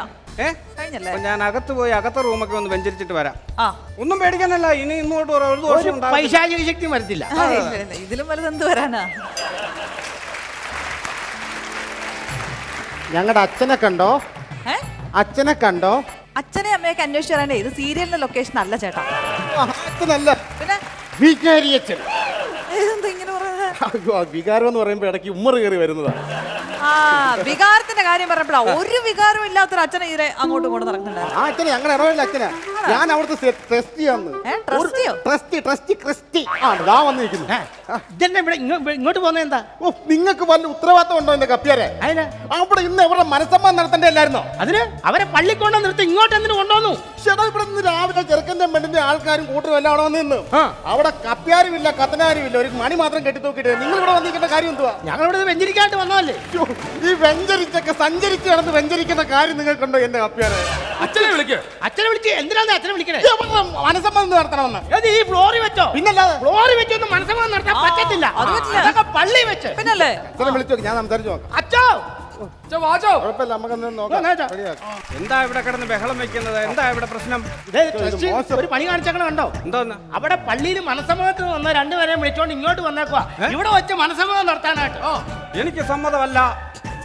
കഴിഞ്ഞല്ലേ? അപ്പൊ ഞാൻ അകത്ത് പോയി അകത്തെ റൂമൊക്കെ ഒന്ന് വെഞ്ചരിച്ചിട്ട് വരാം. ആ. ഒന്നും പേടിക്കാനല്ല, ഇനി ഇങ്ങോട്ട് ഒരു ദോഷം ഉണ്ടാവില്ല. പൈശാചിക ശക്തി വരത്തില്ല. ഇല്ല, ഇതിലും വലുത് എന്ത് വരാനാ? ഞങ്ങളുടെ അച്ഛനെ കണ്ടോ? ഏ? അച്ഛനെ കണ്ടോ? അച്ഛനെ അമ്മയൊക്കെ അന്വേഷിച്ചു വരാണ്ടേ, ഇത് സീരിയലിന്റെ ലൊക്കേഷൻ അല്ല ചേട്ടാ. അച്ഛനല്ല, പിന്നെ വികാരിയച്ഛൻ. ഇതെന്താ ഇങ്ങനെ പറയുന്നത്? വികാരം എന്ന് പറയുമ്പോ ഇടയ്ക്ക് ഉമ്മറ് കയറി വരുന്നതാ. ആ, വികാരത്തിന്റെ കാര്യം പറഞ്ഞപ്പോഴാ ഒരു വികാരം ഇല്ലാത്തൊരു അച്ഛനെ ഇതിനെ അങ്ങോട്ടും ഇങ്ങോട്ടും നടക്കുന്നുണ്ടായിരുന്നു. ആ അച്ഛനെ ഞങ്ങളുടെ ഇടവയിലെ അച്ഛനാ. ഞാൻ അവിടുത്തെ ട്രസ്റ്റിയാന്ന്. ട്രസ്റ്റിയോ? ട്രസ്റ്റി ആ വന്നിരിക്കുന്നു. ഇതെന്നെ ഇവിടെ ഇങ്ങോട്ട് പോകുന്നത് എന്താ? ഓ, നിങ്ങൾക്ക് വല്ല ഉത്തരവാദിത്തം ഉണ്ടോ എന്റെ കപ്പിയാരെ? അതിന് അവിടെ ഇന്ന് അവരുടെ മനസ്സമ്മതം നടത്തേണ്ട അല്ലായിരുന്നോ? അതിന് അവരെ പള്ളിക്കൊണ്ടോ നിർത്തി ഇങ്ങോട്ട് എന്തിനു കൊണ്ടുവന്നു? ചേട്ടാ, ഇവിടെ നിന്ന് രാവിലെ ചെറുക്കന്റെ പെണ്ണിന്റെ ആൾക്കാരും കൂട്ടും എല്ലാം അവിടെ വന്നിരുന്നു. അവിടെ കപ്പ്യാരും ഇല്ല, കത്തനാരും ഇല്ല, ഒരു മണി മാത്രം കെട്ടി തൂക്കിട്ട് നിങ്ങൾ ഇവിടെ വന്നിരിക്കേണ്ട കാര്യം എന്തുവാ? ഞങ്ങൾ ഇവിടെ വെഞ്ചരിക്കാണ്ട് വന്നതല്ലേ. ഈ വെഞ്ചരിച്ചൊക്കെ സഞ്ചരിച്ച് നടന്ന് വെഞ്ചരിക്കുന്ന കാര്യം നിങ്ങൾക്കുണ്ടോ എന്റെ കപ്പ്യാരെ? അച്ഛനെ വിളിക്ക്. അച്ഛനെ വിളിച്ച് എന്തിനാണ് അച്ഛനെ വിളിക്കണേ? മനസ്സമ്മതം നടത്തണമെന്ന്. ഈ ഫ്ലോറി വെച്ചോ? പിന്നല്ലാതെ ഫ്ലോറി വെച്ചൊന്നും മനസ്സമ്മതം നടത്താൻ പറ്റത്തില്ല. അതൊക്കെ പള്ളി വെച്ച്. പിന്നല്ലേ? അച്ഛനെ വിളിച്ചു നോക്കി, ഞാൻ സംസാരിച്ചു നോക്കാം. അച്ഛോ കുഴപ്പമില്ല, നമുക്കൊന്ന് നോക്കാം. എന്താ ഇവിടെ കിടന്ന് ബഹളം വെക്കുന്നത്? എന്താ ഇവിടെ പ്രശ്നം? ഒരു പണി കാണിച്ചേക്കണ കണ്ടോ? എന്തോന്ന്? അവിടെ പള്ളിയിൽ മനസ്സമ്മതത്തിന് വന്ന രണ്ടുപേരെയും വിളിച്ചോണ്ട് ഇങ്ങോട്ട് വന്നേക്കുവാ, ഇവിടെ വെച്ച് മനസ്സമ്മതം നടത്താനായിട്ട്. എനിക്ക് സമ്മതമല്ല.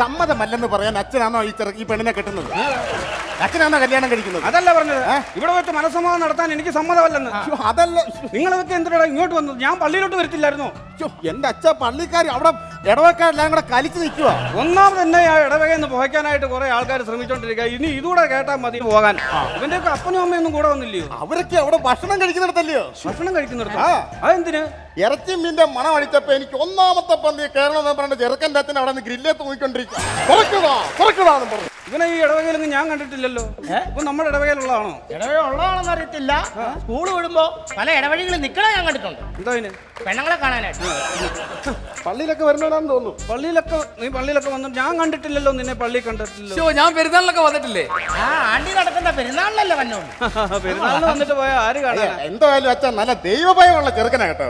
സമ്മതമല്ലെന്ന് പറയാൻ അച്ഛനാണോ ഈ പെണ്ണിനെ കെട്ടുന്നത്? അച്ഛനാണോ കല്യാണം കഴിക്കുന്നത്? അതല്ല പറഞ്ഞത്. ഇവിടെ വെച്ച് മനസ്സമ്മതം നടത്താൻ എനിക്ക് സമ്മതമല്ലെന്ന്. അതല്ല, നിങ്ങളൊക്കെ എന്തിനാ ഇങ്ങോട്ട് വന്നത്? ഞാൻ പള്ളിയിലോട്ട് വരത്തില്ലായിരുന്നോ? എന്റെ അച്ഛ പള്ളിക്കാർ അവിടെ ഇടവക്കാരെല്ലാം കൂടെ കലിച്ചു നിൽക്കുക. ഒന്നാമത് തന്നെ ആ ഇടവകയെന്ന് പോകാനായിട്ട് കുറെ ആൾക്കാർ ശ്രമിച്ചോണ്ടിരിക്കുക. ഇനി ഇതുകൂടെ കേട്ടാൽ മതി പോകാൻ. ഇവന്റെയൊക്കെ അപ്പനും അമ്മയൊന്നും കൂടെ വന്നില്ലയോ? അവരൊക്കെ അവിടെ ഭക്ഷണം കഴിക്കുന്നിടത്തല്ലയോ? ഭക്ഷണം കഴിക്കുന്നിടത്ത്? അതെന്തിന്? ഇറച്ചി മീന്റെ മണം അടിച്ചപ്പോ എനിക്ക് ഒന്നാമത്തെ പന്തി കേരളം എന്ന് പറഞ്ഞ ചെറുക്കൻ്റെ അച്ഛൻ അവിടെ നിന്ന് ഗ്രില്ലേ തൂങ്ങിക്കൊണ്ടിരിക്കുക. ഇവനെ ഈ ഇടവകയിലൊന്നും ഞാൻ കണ്ടിട്ടില്ലല്ലോ. ഇപ്പൊ നമ്മുടെ ഇടവകയിലുള്ളതാണോ? ഇടവക ഉള്ളതാണെന്ന് അറിയത്തില്ല. സ്കൂൾ വിടുമ്പോ പല ഇടവഴികളിൽ നിൽക്കണ ഞാൻ കണ്ടിട്ടുണ്ട്. എന്താ ഇതിന്? പെണ്ണുങ്ങളെ കാണാനായിട്ട് പള്ളിയിലൊക്കെ വരുന്നവരാന്ന് തോന്നുന്നു. നീ പള്ളിയിലൊക്കെ വന്നു ഞാൻ കണ്ടിട്ടില്ലല്ലോ. നിന്നെ പള്ളി കണ്ടിട്ടില്ലല്ലോ. ഞാൻ പെരുന്നാളിലൊക്കെ വന്നിട്ടില്ലേ? ആണ്ടി നടക്കുന്ന പെരുന്നാളിലല്ലേ വന്നോളൂ. പെരുന്നാളിന് വന്നിട്ട് പോയ ആര് കാണാൻ? എന്തായാലും അച്ഛൻ നല്ല ദൈവഭയമുള്ള ചെറുക്കനാ കേട്ടോ.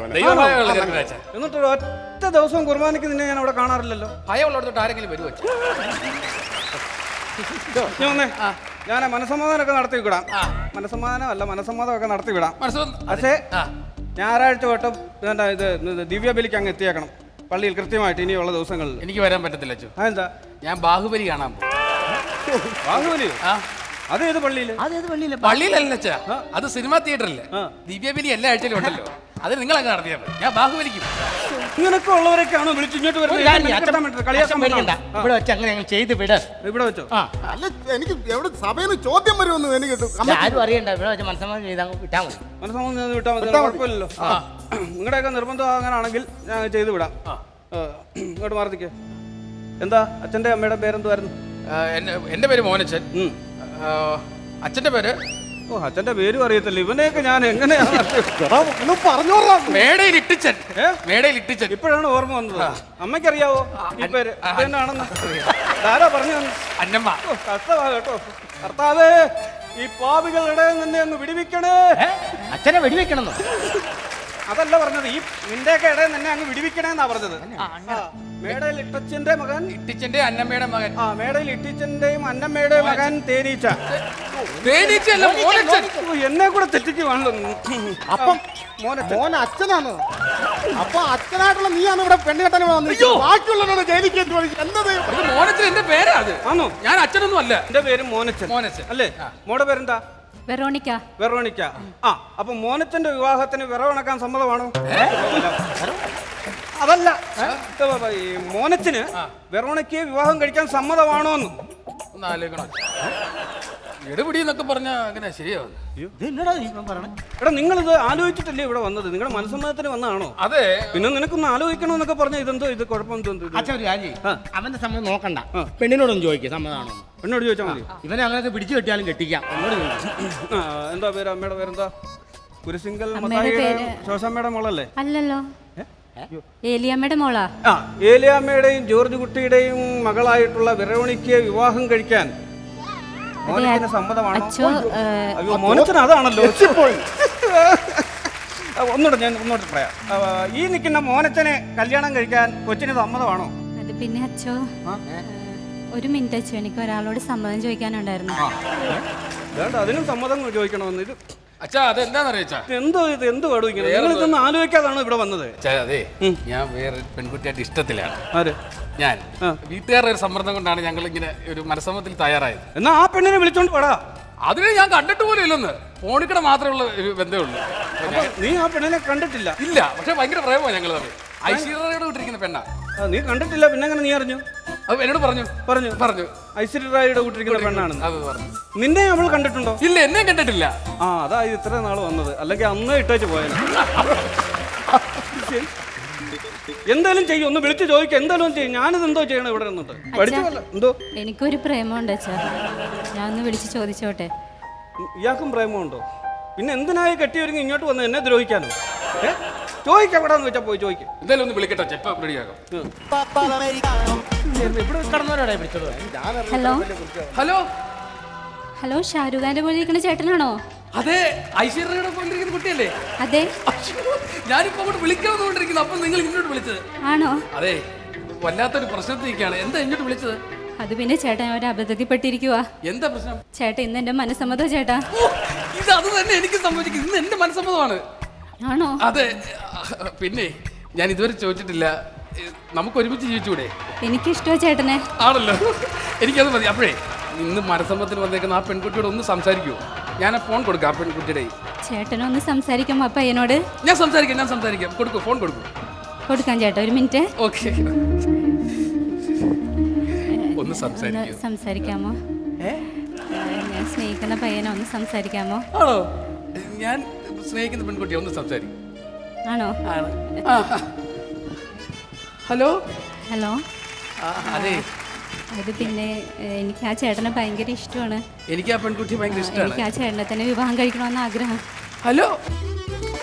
എന്നിട്ട് ഒറ്റ ദിവസവും കുർബാനയ്ക്ക് നിന്നെ ഞാൻ അവിടെ കാണാറില്ലല്ലോ. ഭയമുള്ളടത്തോട്ട് ആരെങ്കിലും വരുവോ? ഞാൻ മനസ്സമാധാനമൊക്കെ നടത്തി വിടാം. മനസ്സമ്മതമൊക്കെ നടത്തി വിടാം. പക്ഷേ ഞായറാഴ്ച തൊട്ടും ഇത് ദിവ്യബലിക്ക് അങ്ങ് എത്തിയേക്കണം പള്ളിയിൽ കൃത്യമായിട്ട് ഇനിയുള്ള ദിവസങ്ങളിൽ. എനിക്ക് വരാൻ പറ്റത്തില്ല അച്ഛൻ. അതെന്താ? ഞാൻ ബാഹുബലി കാണാൻ പോകും. ബാഹുബലിയോ? അതേത് പള്ളിയില്? പള്ളിയിലല്ല അച്ഛാ, അത് സിനിമാ തിയേറ്ററില്. ദിവ്യബലി എല്ലാ ആഴ്ചയിലും ഉണ്ടല്ലോ. അത് നിങ്ങൾ അങ്ങ് നടത്തിയാൽ മതി. ഞാൻ ബാഹുബലിക്കും. ഇങ്ങനൊക്കെ ഉള്ളവരൊക്കെയാണോ വിളിച്ച് ഇങ്ങോട്ട് വരുന്നത്? ഇവിടെ വെച്ച് അങ്ങനെ ചെയ്ത് വിട്. ഇവിടെ വെച്ചോ? അല്ല, എനിക്ക് എവിടെ സഭയിൽ ചോദ്യം വരുമെന്ന് എനിക്ക് ആരും അറിയണ്ട. ഇവിടെ വെച്ച് മനസ്സമ്മതം ചെയ്താൽ വിട്ടാൽ മതി. മനസ്സമ്മതം വിട്ടാൽ മതി, കുഴപ്പമില്ലല്ലോ. നിങ്ങളുടെയൊക്കെ നിർബന്ധം അങ്ങനെയാണെങ്കിൽ ഞാൻ ചെയ്ത് വിടാം. ഇങ്ങോട്ട് മാർത്തിക്ക്. എന്താ അച്ഛൻ്റെ അമ്മയുടെ പേരെന്തുവായിരുന്നു? എന്റെ പേര് മോനച്ചൻ. അച്ഛന്റെ പേര് അച്ഛന്റെ പേരും അറിയത്തില്ല. ഇവനെയൊക്കെ ഞാൻ എങ്ങനെയാണ് മേടയിൽ ഇട്ടിച്ചൻ. ഇപ്പോഴാണ് ഓർമ്മ വന്നത്. അമ്മയ്ക്കറിയാവോ ഈ പേര് എന്നാണെന്ന്? ആരാ പറഞ്ഞു തന്നു? അന്നമ്മ. കഷ്ടമാ കേട്ടോ. കർത്താവേ, ഈ പാപികളുടെ നിന്നെ അങ്ങ് വിടിവിക്കണേ. അച്ഛനെ വെടിവെക്കണമെന്നോ? അതല്ല പറഞ്ഞത്. ഈ നിന്റെയൊക്കെ ഇടയിൽ നിന്നെ അങ്ങ് വിടിവിക്കണേന്നാ പറഞ്ഞത്. മേടയിൽ ഇട്ടച്ചന്റെ മകൻ, ഇട്ടിച്ചന്റെ അന്നമ്മയുടെ മകൻ. മേടയിൽ ഇട്ടിച്ചന്റെയും അന്നമ്മയുടെ മകൻ തേനീച്ച. എന്നെ കൂടെ തെറ്റിക്കുവാണല്ലോ. അപ്പം മോൻ അച്ഛനാണ്. അപ്പൊ അച്ഛനായിട്ടുള്ള നീയാണ് ഇവിടെ പെണ്ണുകെട്ടാൻ വന്നിരിക്കുന്നത്. ബാക്കിയുള്ളവരാണ് ജയിലിക്ക് എന്നത്. മോനച്ചൻ എന്റെ പേരാ. അത് ആണോ? ഞാൻ അച്ഛനൊന്നും അല്ല. എന്റെ പേര് മോനച്ചൻ. അല്ലേ? മോടെ പേരെന്താ? വെറോണിക്ക. അപ്പൊ മോനച്ചന്റെ വിവാഹത്തിന് വിറവണക്കാൻ സമ്മതമാണോ? അതല്ല, ഈ മോനച്ചന് വെറോണിക്കയെ വിവാഹം കഴിക്കാൻ സമ്മതമാണോന്ന് ഒന്ന് ആലോചിക്കണം. എടുപിടി എന്നൊക്കെ പറഞ്ഞാ അങ്ങനെ ശരിയാവും. എടാ, നിങ്ങളിത് ആലോചിച്ചിട്ടല്ലേ ഇവിടെ വന്നത്? നിങ്ങളുടെ മനസ്സമ്മതത്തിന് വന്നതാണോ? അതെ. പിന്നെ നിനക്കൊന്ന് ആലോചിക്കണമെന്നൊക്കെ പറഞ്ഞ ഇതെന്തോ ഇത് കുഴപ്പം? അവന്റെ സമ്മതം നോക്കണ്ട, പെണ്ണിനോടൊന്നും ചോദിക്കുക സമ്മതമാണോ. എന്നോട് ചോദിച്ചാൽ മതി. ഇവനെ അങ്ങനെ പിടിച്ചു കെട്ടിയാലും കെട്ടിക്കാം. എന്താ പേര്? അമ്മയുടെ പേരെന്താ? കുരിശിങ്കൽ ശോശമ്മയുടെ മോളല്ലേ? അല്ലല്ലോ, ഏലിയമ്മയുടെ മോളാ. ഏലിയാമ്മയുടെയും ജോർജ് കുട്ടിയുടെയും മകളായിട്ടുള്ള വെറോണിക്കയെ വിവാഹം കഴിക്കാൻ മോനച്ചന് സമ്മതമാണോ? അച്ഛോ അയ്യോ മോനച്ചൻ അതാണല്ലോ. ഒന്നുകൂടെ ഞാൻ പറയാം. ഈ നിൽക്കുന്ന മോനച്ചനെ കല്യാണം കഴിക്കാൻ കൊച്ചിന് സമ്മതമാണോ? അത് പിന്നെ അച്ഛോ ഒരു മിനിറ്റ് അച്ഛോ, എനിക്ക് ഒരാളോട് സമ്മതം ചോദിക്കാനുണ്ടായിരുന്നു. വേണ്ട, അതിനും സമ്മതം ചോദിക്കണമെന്ന്. ഇത് അച്ഛാ അതെന്താന്നറിയാ എന്തോ ഇത് എന്ത് പാടും ഇങ്ങനെ? നിങ്ങളിതൊന്നും ആലോചിക്കാതാണ് ഇവിടെ വന്നത്. അതെ ഞാൻ വേറെ പെൺകുട്ടിയായിട്ട് ഇഷ്ടത്തിലാണ്. ആര്? ഞാൻ വീട്ടുകാരുടെ ഒരു സമ്മർദ്ദം കൊണ്ടാണ് ഞങ്ങൾ ഇങ്ങനെ ഒരു മനസ്സമ്മതത്തിൽ തയ്യാറായത്. എന്നാ ആ പെണ്ണിനെ വിളിച്ചോണ്ട് പോടാ. അതിനെ ഞാൻ കണ്ടിട്ട് പോലും ഇല്ലെന്ന്, ഫോണിക്കട മാത്രമുള്ള ഒരു ബന്ധമേ ഉള്ളൂ. നീ ആ പെണ്ണിനെ കണ്ടിട്ടില്ല? ഇല്ല, പക്ഷെ ഭയങ്കര പ്രേമമാണ് ഞങ്ങൾ തമ്മിൽ. ഐശ്വര്യയോട് വിട്ടിരിക്കുന്ന പെണ്ണാ. നീ കണ്ടിട്ടില്ല, പിന്നെ എങ്ങനെ നീ അറിഞ്ഞു? അത് എന്നോട് പറഞ്ഞു ഐശ്വര്യ റായിയുടെ കൂട്ടിരിക്കുന്ന പെണ്ണാണെന്ന്. അത് പറഞ്ഞു. നിന്നെ അവൾ കണ്ടിട്ടുണ്ടോ? ഇല്ല, എന്നെ കണ്ടിട്ടില്ല. ആ അതാ ഇത്ര നാൾ വന്നത്, അല്ലെങ്കിൽ അന്ന് ഇട്ടേച്ച് പോയാൽ. എന്തായാലും ചെയ്യും, ഒന്ന് വിളിച്ച് ചോദിക്കുക, എന്തായാലും ചെയ്യും. ഞാനിത് എന്തോ ചെയ്യണം ഇവിടെ നിന്നിട്ട്? പഠിച്ചല്ല എന്തോ. എനിക്കൊരു പ്രേമമുണ്ട് അച്ഛാ, ഞാൻ ഒന്ന് വിളിച്ച് ചോദിച്ചോട്ടെ. ഇയാൾക്കും പ്രേമമുണ്ടോ? പിന്നെ എന്തിനായി കെട്ടിയൊരുങ്ങി ഇങ്ങോട്ട് വന്ന് എന്നെ ദ്രോഹിക്കാനോ? ചോദിക്കാം, എവിടാന്ന് വെച്ചാ പോയി ചോദിക്കും. എന്തായാലും ഒന്ന് വിളിക്കട്ടെ, ചെപ്പ റെഡിയാക്കാം. ഹലോ ഹലോ ഹലോ, ഷാരൂഖ് ഖാന്റെ പോലെ ഇരിക്കുന്ന ചേട്ടനാണോ? അതെ, ഐശ്വര്യയുടെ പോലിരിക്കുന്ന കുട്ടിയല്ലേ? അതെ. ഞാനിപ്പോ അങ്ങോട്ട് വിളിക്കാമെന്നുകൊണ്ടിരിക്കുന്നു, അപ്പൊ നിങ്ങൾ ഇങ്ങോട്ട് വിളിച്ചത്? ആണോ? അതെ, വല്ലാത്തൊരു പ്രശ്നത്തിരിക്കുകയാണ്. എന്താ ഇങ്ങോട്ട് വിളിച്ചത്? അത് പിന്നെ ചേട്ടൻ ഒരു അബദ്ധത്തിൽപ്പെട്ടിരിക്കുവാ. എന്താ പ്രശ്നം? ചേട്ടാ ഇന്ന് എന്റെ മനസ്സമ്മതം ചേട്ടാ. ഇത് അത് തന്നെ എനിക്ക് സംഭവിക്കും. ഇന്ന് എന്റെ മനസ്സമ്മതമാണ്. ആണോ? അതെ. പിന്നെ ഞാൻ ഇതുവരെ ചോദിച്ചിട്ടില്ല, നമുക്ക് ഒരുമിച്ച് ജീവിച്ചൂടെ? എനിക്കിഷ്ടമാ ചേട്ടനെ. ആണല്ലോ, എനിക്കത് മതി. അപ്പോഴേ ഇന്ന് മനസ്സമ്മതത്തിന് വന്നേക്കുന്ന ആ പെൺകുട്ടിയോട് ഒന്ന് സംസാരിക്കുമോ? ഞാൻ ആ ഫോൺ കൊടുക്കാം ആ പെൺകുട്ടിയുടെ. ചേട്ടനൊന്ന് സംസാരിക്കാം ആ പയ്യനോട്. ഞാൻ സംസാരിക്കാം. കൊടുക്കൂ, ഫോൺ കൊടുക്കൂ. കൊടുക്കാം ചേട്ടാ, ഒരു മിനിറ്റ്. ഓക്കെ, ഒന്ന് സംസാരിക്കാമോ? ഞാൻ സ്നേഹിക്കുന്ന പയ്യനെ ഒന്ന് സംസാരിക്കാമോ? ആണോ? ഞാൻ സ്നേഹിക്കുന്ന പെൺകുട്ടിയെ ഒന്ന് സംസാരിക്കും. ആണോ? Hello hello. അതെ, അത് പിന്നെ എനിക്ക് ആ ചേട്ടനെ ഭയങ്കര ഇഷ്ടമാണ്. എനിക്ക് ആ പെൺകുട്ടി ഭയങ്കര ഇഷ്ടമാണ്. എനിക്ക് ആ ചേട്ടനെ തന്നെ വിവാഹം കഴിക്കണമെന്ന് ആഗ്രഹം. ഹലോ,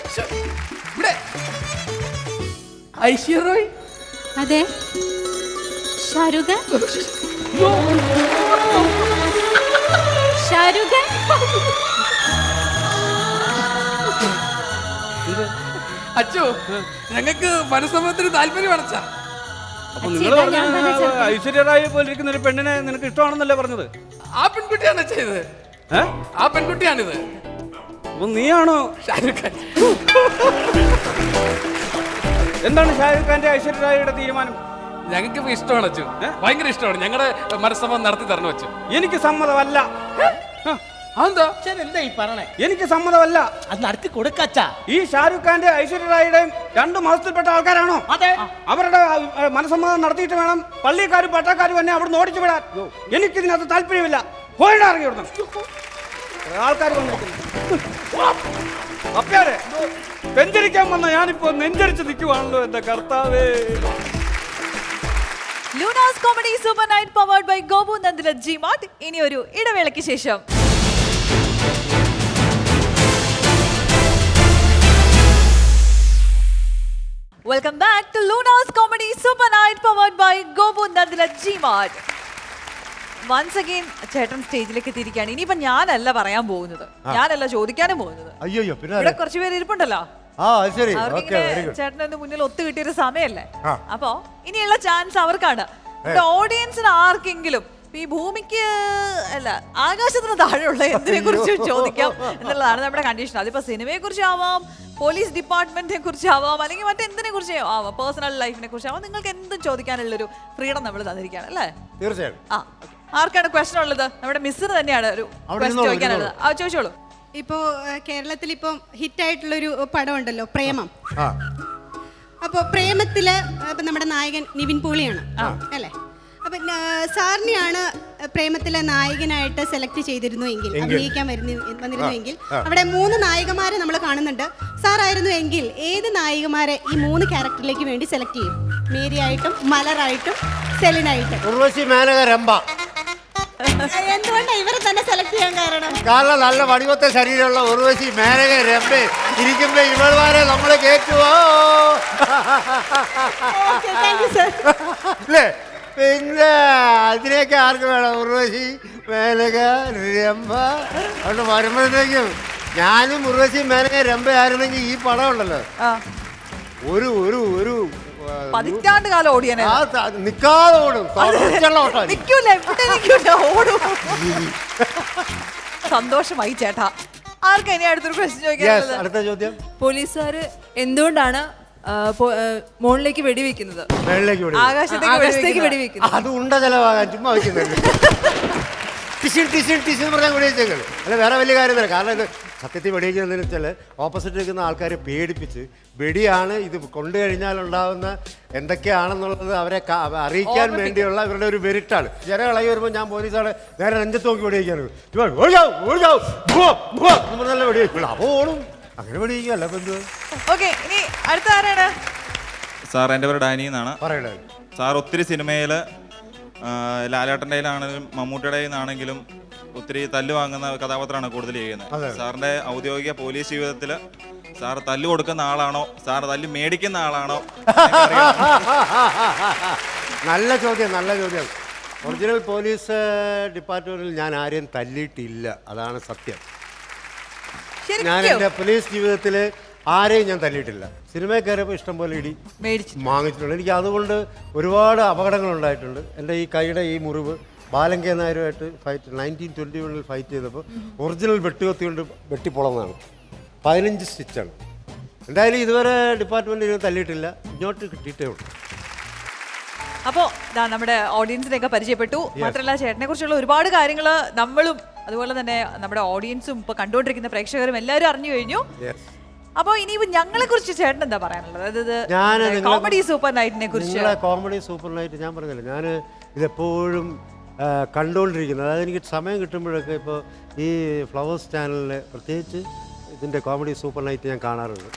ഇവിടെ ഐശ്വര്യ റോയ്? അതെ, ഷാരൂഖ് ഖാൻ. ഷാരൂഖ് ഖാൻ. അച്ചോ, ഞങ്ങൾക്ക് മനസ്സമ്മതത്തിന് താല്പര്യം അടച്ചാ. അപ്പൊ നിങ്ങൾ ഐശ്വര്യ റായി പോലെ ഇരിക്കുന്ന ഒരു പെണ്ണിനെ നിനക്ക് ഇഷ്ടമാണെന്നല്ലേ പറഞ്ഞത്? ആ പെൺകുട്ടിയാണ് ചെയ്തത്. ആ പെൺകുട്ടിയാണിത്. അപ്പൊ നീയാണോ ഷാരൂഖ് ഖാൻ? എന്താണ് ഷാരൂഖ് ഖാന്റെ ഐശ്വര്യ റായിയുടെ തീരുമാനം? ഞങ്ങൾക്ക് ഇഷ്ടമാണ് അച്ചു, ഭയങ്കര ഇഷ്ടമാണ്. ഞങ്ങളുടെ മനസ്സമ്മതം നടത്തി തരണം അച്ചു. എനിക്ക് സമ്മതമല്ല. അതെന്താ? എന്താ ഈ പറഞ്ഞേ? എനിക്ക് സമ്മതമല്ല. അത് നടത്തി കൊടുക്കച്ചാ. ഈ ഷാരൂഖ് ഖാന്റെ ഐശ്വര്യ റായിയുടെയും 2 മാസത്തിൽപ്പെട്ട ആൾക്കാരാണോ? അതെ. അവരുടെ മനസ്സമ്മതം നടത്തിയിട്ട് വേണം പള്ളിക്കാരും പട്ടക്കാരും എന്നെ അവിടെ ഓടിച്ചു വിടാൻ. എനിക്കിതിനകത്ത് താല്പര്യമില്ല. പോയിടാ ഇറങ്ങി വിടണം. ആൾക്കാർ വന്നിരിക്കുന്നു. അപ്പയാരെ വെഞ്ചരിക്കാൻ വന്ന ഞാനിപ്പോ നെഞ്ചരിച്ച് നിൽക്കുവാണല്ലോ എന്റെ കർത്താവേ. Lunas comedy super night powered by Gopu Nandila G Mart. ഇനി ഒരു ഇടവേളയ്ക്ക് ശേഷം welcome back to Luna's comedy super night powered by Gopu Nandila G Mart. Once again ചേട്ടൻ സ്റ്റേജിലേക്ക് എത്തിയിരിക്കുകയാണ്. ഇനിയിപ്പോ ഞാനല്ല പറയാൻ പോകുന്നത്, ഞാനല്ല ചോദിക്കാനും പോകുന്നത്. അയ്യോ, പിന്നെ ഇവിടെ കുറച്ച് പേര് ഇരിപ്പുണ്ടല്ലോ, ശരി. ചേട്ടനൊന്ന് മുന്നിൽ ഒത്തു കിട്ടിയൊരു സമയല്ലേ? അപ്പോ ഇനിയുള്ള ചാൻസ് അവർക്കാണ്. ഓഡിയൻസിന് ആർക്കെങ്കിലും ഈ ഭൂമിക്ക് അല്ല ആകാശത്തിന് താഴെയുള്ള എന്തിനെ കുറിച്ച് ചോദിക്കാം എന്നുള്ളതാണ് നമ്മുടെ കണ്ടീഷൻ. അതിപ്പോ സിനിമയെ കുറിച്ചാവാം, പോലീസ് ഡിപ്പാർട്ട്മെന്റിനെ കുറിച്ചാവാം, അല്ലെങ്കിൽ മറ്റെന്തിനെ കുറിച്ച് ആവാം, പേഴ്സണൽ ലൈഫിനെ കുറിച്ചാവാം. നിങ്ങൾക്ക് എന്തും ചോദിക്കാനുള്ളൊരു ഫ്രീഡം നമ്മൾ തന്നിരിക്കുകയാണ് അല്ലേ? തീർച്ചയായും. ആർക്കാണ് ക്വസ്റ്റൻ ഉള്ളത്? നമ്മുടെ മിസ്സിന് തന്നെയാണ് ഒരു ക്വസ്റ്റൻ ചോദിക്കാനുള്ളത്. ചോദിച്ചോളൂ. ഇപ്പോ കേരളത്തിൽ ഇപ്പം ഹിറ്റായിട്ടുള്ളൊരു പടം ഉണ്ടല്ലോ, പ്രേമം. അപ്പോൾ പ്രേമത്തില് നമ്മുടെ നായകൻ നിവിൻ പോളിയാണ് അല്ലേ? അപ്പൊ സാറിനെയാണ് പ്രേമത്തിലെ നായകനായിട്ട് സെലക്ട് ചെയ്തിരുന്നു എങ്കിൽ, അഭിനയിക്കാൻ വന്നിരുന്നുവെങ്കിൽ അവിടെ 3 നായികമാരെ നമ്മൾ കാണുന്നുണ്ട്. സാറായിരുന്നു എങ്കിൽ ഏത് നായികമാരെ ഈ 3 ക്യാരക്ടറിലേക്ക് വേണ്ടി സെലക്ട് ചെയ്യും? മേരിയായിട്ടും മലറായിട്ടും സെലിനായിട്ടും. ഉർവശി, മേനക, രംഭ. എന്തുകൊണ്ടാണ് ഇവരെ തന്നെ സെലക്ട് ചെയ്യാൻ കാരണം? കാരണം നല്ല വടിവത്തെ ശരീരമുള്ള ഉർവശി, മേനക, രംഭ ഇരിക്കുമ്പോ ഇവൾമാരെ നമ്മളെ കേറ്റുവോ? അല്ലേ? പിന്നെ അതിനൊക്കെ ആർക്ക് വേണം? ഉർവശി, മേനക, രംഭ അവിടെ വരുമ്പോഴത്തേക്കും ഞാനും ഉർവശി, മേനക, രംഭ ആയിരുന്നെങ്കിൽ ഈ പടം ഉണ്ടല്ലോ ഒരു ഒരു ഒരു പതിറ്റാണ്ട് കാലം ഓടിയനെ നിക്കാതെ ഓടും. നിക്കൂല, എവിടെ നിക്കൂല, ഓടും. സന്തോഷമായി ചേട്ടാ. ആർക്കാ ഇനി അടുത്തൊരു ക്വസ്റ്റ്യൻ ചോദിക്കാനുള്ളത്? അടുത്ത ചോദ്യം. പോലീസുകാർ എന്തുകൊണ്ടാണ് മോളിലേക്ക് വെടിവെക്കുന്നത്? ആകാശത്തേക്ക് വെടിവെക്കുന്നത്? അത് ഉണ്ട ചെലവാകാൻ ചുമ്മാ വയ്ക്കുന്നുണ്ട്. ടിഷ്യൻ ടിഷ്യൻ ടിഷ്യൻ പറഞ്ഞാൽ വെടിവെച്ചേക്കൾ. അല്ല വേറെ വലിയ കാര്യമല്ല. കാരണം ഇത് സത്യത്തിൽ വെടിവെക്കുന്നതെന്ന് വെച്ചാൽ ഓപ്പോസിറ്റ് നിൽക്കുന്ന ആൾക്കാരെ പേടിപ്പിച്ച് വെടിയാണ് ഇത് കൊണ്ടു കഴിഞ്ഞാൽ ഉണ്ടാകുന്ന എന്തൊക്കെയാണെന്നുള്ളത് അവരെ അറിയിക്കാൻ വേണ്ടിയുള്ള ഇവരുടെ ഒരു വെരിട്ടാണ്. ജനകളായി വരുമ്പോൾ ഞാൻ പോലീസാണ് നേരെ നെഞ്ചത്ത് നോക്കി വെടിവെക്കാണ്. നല്ല വെടിവെക്കുള്ളൂ. അപ്പോൾ ഓടും. അങ്ങനെ വെടിവെക്കല്ല. ഇനി അടുത്ത ആരാണ്? സാർ എൻ്റെ പേര് ഡാനി എന്നാണ്. പറയണേ. സാർ ഒത്തിരി സിനിമയിൽ ലാലേട്ടൻ്റെ ആണെങ്കിലും മമ്മൂട്ടിയുടെ ആണെങ്കിലും ഒത്തിരി തല്ല് വാങ്ങുന്ന കഥാപാത്രമാണ് കൂടുതൽ ചെയ്യുന്നത്. സാറിന്റെ ഔദ്യോഗിക പോലീസ് ജീവിതത്തിൽ സാർ തല്ല് കൊടുക്കുന്ന ആളാണോ, സാർ തല്ല് മേടിക്കുന്ന ആളാണോ? നല്ല ചോദ്യം, നല്ല ചോദ്യം. ഒറിജിനൽ പോലീസ് ഡിപ്പാർട്ട്മെന്റിൽ ഞാൻ ആരെയും തല്ലിയിട്ടില്ല. അതാണ് സത്യം. ഞാൻ എൻ്റെ പോലീസ് ജീവിതത്തിൽ ആരെയും ഞാൻ തല്ലിയിട്ടില്ല. സിനിമയിൽ കയറിയപ്പോൾ ഇഷ്ടം പോലെ ഇടി വാങ്ങിച്ചിട്ടുണ്ട്. എനിക്ക് അതുകൊണ്ട് ഒരുപാട് അപകടങ്ങളുണ്ടായിട്ടുണ്ട്. എൻ്റെ ഈ കൈയുടെ ഈ മുറിവ് ബാലങ്കേ നായരുമായിട്ട് ഫൈറ്റ് 1921 ഫൈറ്റ് ചെയ്തപ്പോൾ ഒറിജിനൽ വെട്ടുകത്തി കൊണ്ട് വെട്ടിപ്പൊളന്നാണ്. 15 സ്റ്റിച്ചാണ്. എന്തായാലും ഇതുവരെ ഡിപ്പാർട്ട്മെൻറ്റ് ഇതിനെ തല്ലിയിട്ടില്ല. ഇങ്ങോട്ട് കിട്ടിയിട്ടേ ഉള്ളൂ. അപ്പോൾ നമ്മുടെ ഓഡിയൻസിനെയൊക്കെ പരിചയപ്പെട്ടു. മാത്രമല്ല ചേട്ടനെ കുറിച്ചുള്ള ഒരുപാട് കാര്യങ്ങൾ നമ്മളും അതുപോലെ തന്നെ നമ്മുടെ ഓഡിയൻസും ഇപ്പോൾ കണ്ടുകൊണ്ടിരിക്കുന്ന പ്രേക്ഷകരും എല്ലാവരും അറിഞ്ഞു കഴിഞ്ഞു. അപ്പോൾ ഇനിയിപ്പോൾ ഞങ്ങളെ കുറിച്ച് ചേട്ടൻ എന്താ പറയാനുള്ളത്? അതായത് കോമഡി സൂപ്പർ നൈറ്റിനെ കുറിച്ച്. കോമഡി സൂപ്പർ നൈറ്റ് ഞാൻ പറഞ്ഞില്ല, ഞാൻ ഇതെപ്പോഴും കണ്ടുകൊണ്ടിരിക്കുന്നത്. അതായത് എനിക്ക് സമയം കിട്ടുമ്പോഴൊക്കെ ഇപ്പോൾ ഈ ഫ്ലവേഴ്സ് ചാനലിൽ പ്രത്യേകിച്ച് ഇതിൻ്റെ കോമഡി സൂപ്പർ നൈറ്റ് ഞാൻ കാണാറുണ്ട്.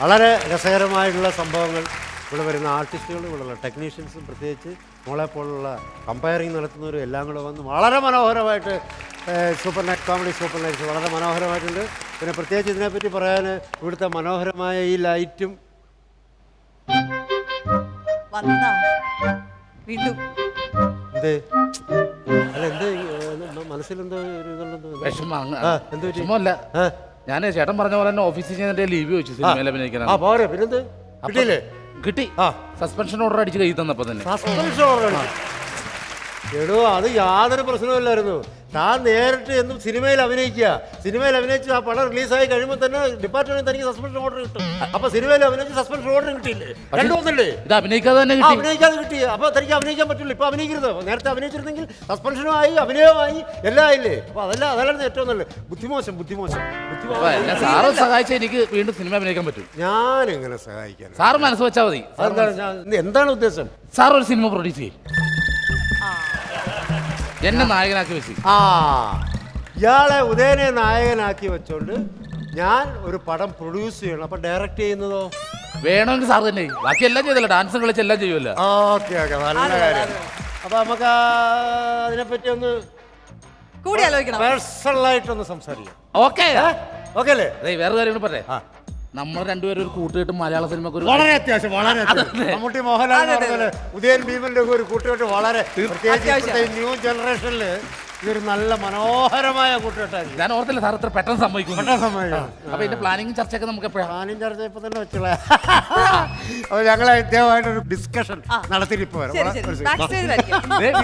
വളരെ രസകരമായിട്ടുള്ള സംഭവങ്ങൾ, ഇവിടെ വരുന്ന ആർട്ടിസ്റ്റുകളും ഇവിടെയുള്ള ടെക്നീഷ്യൻസും പ്രത്യേകിച്ച് മോളെപ്പോലുള്ള കമ്പയറിങ് നടത്തുന്നവരും എല്ലാം കൂടെ വന്ന് വളരെ മനോഹരമായിട്ട് super night comedy super nights വളരെ മനോഹരമായിട്ടുണ്ട്. പിന്നെ പ്രത്യേകിച്ച് ഇതിനെപ്പറ്റി പറയാൻ ഇവിടുത്തെ മനോഹരമായ ഈ ലൈറ്റും വീണ്ടും എന്തേ അല്ല എന്ത് മനസ്സിലെന്തോ ഒരു വിഷമല്ല. ഞാൻ ചേട്ടൻ പറഞ്ഞ പോലെ തന്നെ ഓഫീസിൽ ഞാൻ ലീവ് ചോദിച്ചു സിനിമയിൽ അഭിനയിക്കാൻ. പിന്നെന്ത് കിട്ടിയില്ലേ? കിട്ടി. സസ്പെൻഷൻ ഓർഡർ അടിച്ച് കൈ തന്നപ്പോ തന്നെ. സസ്പെൻഷൻ ഓർഡർ എടോ അത് യാതൊരു പ്രശ്നമില്ലായിരുന്നു. താൻ നേരിട്ട് എന്നും സിനിമയിൽ അഭിനയിക്കുക. സിനിമയിൽ അഭിനയിച്ച് ആ പടം റിലീസായി കഴിയുമ്പോൾ തന്നെ ഡിപ്പാർട്ട്മെന്റ് തനിക്ക് സസ്പെൻഷൻ ഓർഡർ കിട്ടും. അപ്പൊ സിനിമയിൽ അഭിനയിച്ച് സസ്പെൻഷൻ ഓർഡർ കിട്ടിയില്ലേ? രണ്ടുമൊന്നല്ലേ? ഇത് അഭിനയിക്കാതെ തന്നെ അഭിനയിക്കാതെ കിട്ടി. അപ്പൊ തനിക്ക് അഭിനയിക്കാൻ പറ്റില്ല. ഇപ്പൊ അഭിനയിക്കരുത്. നേരത്തെ അഭിനയിച്ചിരുന്നെങ്കിൽ സസ്പെൻഷനുമായി അഭിനയമായി എല്ലാം ആയില്ലേ? അപ്പൊ അതല്ലായിരുന്നു ഏറ്റവും നല്ലത്. ബുദ്ധിമോശം. സാറ് സഹായിച്ചാൽ എനിക്ക് വീണ്ടും സിനിമ അഭിനയിക്കാൻ പറ്റും. ഞാൻ എങ്ങനെ സഹായിക്കാൻ? സാറ് മനസ്സ് വെച്ചാൽ മതി. എന്താണ് ഉദ്ദേശം? സാർ ഒരു സിനിമ പ്രൊഡ്യൂസ് ചെയ്യും, എന്നെ നായകനാക്കി വെച്ച്. ഇയാളെ ഉദയനെ നായകനാക്കി വെച്ചോണ്ട് ഞാൻ ഒരു പടം പ്രൊഡ്യൂസ് ചെയ്യണം. അപ്പൊ ഡയറക്റ്റ് ചെയ്യുന്നതോ? വേണമെങ്കിൽ സാർ തന്നെ. ബാക്കി എല്ലാം ചെയ്തല്ലോ, ഡാൻസും കളിച്ച് എല്ലാം ചെയ്യുമല്ലോ. ഓക്കെ നല്ല കാര്യം. അപ്പൊ നമുക്ക് അതിനെപ്പറ്റി ഒന്ന് കൂടി ആലോചിക്കണം, പേഴ്സണലായിട്ടൊന്ന് സംസാരിക്കാം. ഓക്കെ അല്ലേ? അതെ, വേറെ കാര്യം പറയാം. നമ്മൾ രണ്ടുപേരും ഒരു കൂട്ടുകെട്ടും മലയാള സിനിമക്ക് വളരെ അത്യാവശ്യം. മമ്മൂട്ടി, മോഹൻലാൽ, ഉദയൻ ഭീമന്റെ ഒക്കെ ഒരു കൂട്ടുകെട്ട് വളരെ പ്രത്യേകിച്ച് ന്യൂ ജനറേഷനിൽ ഇതൊരു നല്ല മനോഹരമായ കൂട്ടുകെട്ടാണ്. ഞാൻ ഓർത്തില്ല സാർ ഇത്ര പെട്ടെന്ന് സംഭവിക്കും. അപ്പൊ ഇതിന്റെ പ്ലാനിങ് ചർച്ചയൊക്കെ നമുക്ക് പ്ലാനിങ് ചർച്ച ഇപ്പൊ തന്നെ വെച്ചോളാം. അപ്പൊ ഞങ്ങൾ ഇദ്ദേഹമായിട്ടൊരു ഡിസ്കഷൻ നടത്തിയിട്ട് വരാം.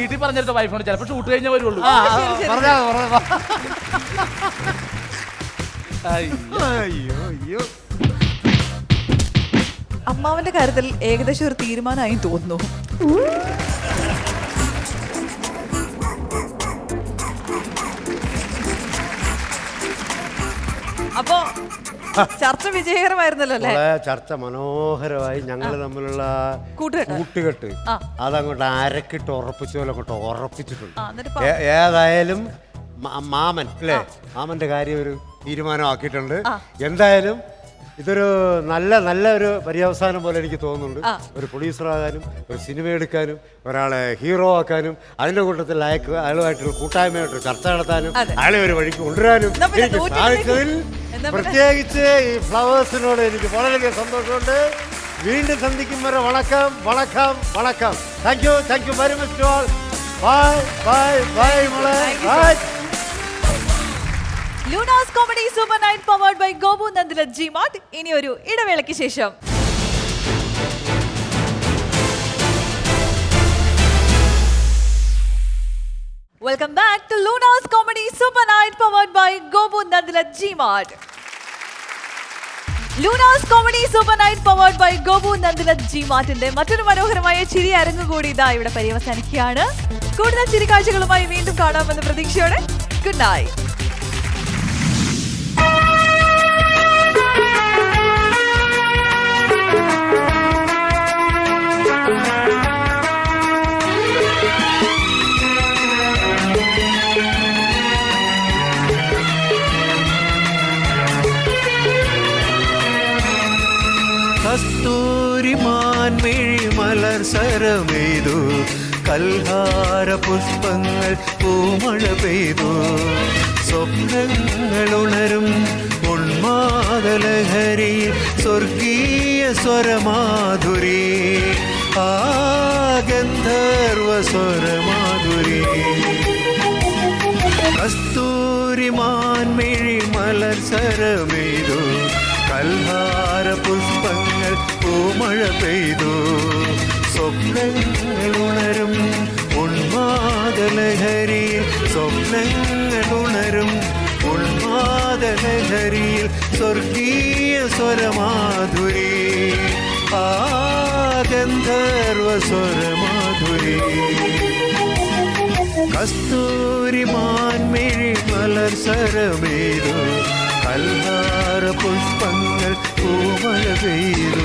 വീട്ടിൽ പറഞ്ഞിട്ട് വൈഫോണ് ചിലപ്പോൾ ഷൂട്ട് കഴിഞ്ഞാൽ വരുള്ളൂ. അയ്യോ അമ്മാവന്റെ കാര്യത്തിൽ ഏകദേശം ഒരു തീരുമാനമായി തോന്നുന്നു. അപ്പോ ചർച്ച വിജയകരമായിരുന്നല്ലോ അല്ലേ? ചർച്ച മനോഹരമായി. ഞങ്ങൾ തമ്മിലുള്ള കൂട്ടുകെട്ട് അതങ്ങോട്ട് അരക്കിട്ട് ഉറപ്പിച്ച പോലെ അങ്ങോട്ട് ഉറപ്പിച്ചിട്ടുണ്ട്. ഏതായാലും മാമൻ അല്ലേ, മാമന്റെ കാര്യം ഒരു തീരുമാനമാക്കിയിട്ടുണ്ട്. എന്തായാലും ഇതൊരു നല്ല ഒരു പര്യവസാനം പോലെ എനിക്ക് തോന്നുന്നുണ്ട്. ഒരു പ്രൊഡ്യൂസറാകാനും ഒരു സിനിമ എടുക്കാനും ഒരാളെ ഹീറോ ആക്കാനും അതിൻ്റെ കൂട്ടത്തിൽ അയാളുമായിട്ടൊരു കൂട്ടായ്മയായിട്ട് ചർച്ച നടത്താനും അയാളെ ഒരു വഴിക്ക് കൊണ്ടുവരാനും എനിക്ക് സാധിച്ചതിൽ പ്രത്യേകിച്ച് ഈ ഫ്ലവേഴ്സിനോട് എനിക്ക് വളരെയധികം സന്തോഷമുണ്ട്. വീണ്ടും സന്ധിക്കും വരെ വണക്കം വണക്കം വണക്കം. Thank you very much to all. Bye bye bye മോളെ bye. Luna's comedy super night powered by Gopu Nandila GMart. ഇനി ഒരു ഇടവേളയ്ക്ക് ശേഷം welcome back to Luna's comedy super night powered by Gopu Nandila GMart. Luna's comedy super night powered by Gopu Nandila ജിമാർട്ടിന്റെ മറ്റൊരു മനോഹരമായ ചിരി അരങ്ങുകൂടി ഇതാ ഇവിടെ പര്യവസാനിക്കുകയാണ്. കൂടുതൽ ചിരിക്കാഴ്ചകളുമായി വീണ്ടും കാണാമെന്ന പ്രതീക്ഷയോടെ ഗുഡ് നൈറ്റ്. കസ്തൂരിമാൻ മിഴി മലർ സരമെയ്തു, കൽഹാര പുഷ്പങ്ങൾ പൂമഴ പെയ്തു, സ്വപ്നങ്ങൾ ഉണരും ഉന്മാദലഹരി, സ്വർഗീയ സ്വരമാധുരി, ആ ഗന്ധർവ സ്വരമാധുരി. കസ്തൂരിമാൻ മിഴി മലർ സരമെയ്തു, കൽഹാര പുഷ്പങ്ങൾ പൂമഴ പെയ്തു, സ്വപ്നങ്ങൾ ഉണരും ഉന്മാദലഹരിയിൽ, സ്വപ്നങ്ങൾ ഉണരും ഉന്മാദലഹരിയിൽ, സ്വർഗീയ സ്വരമാധുരി, ആ ഗന്ധർവ സ്വരമാധുരി. കസ്തൂരിമാൻ മിഴി മലർ സരമെയ്തു, കൽഹാര പുഷ്പങ്ങൾ പൂമഴ പെയ്തു.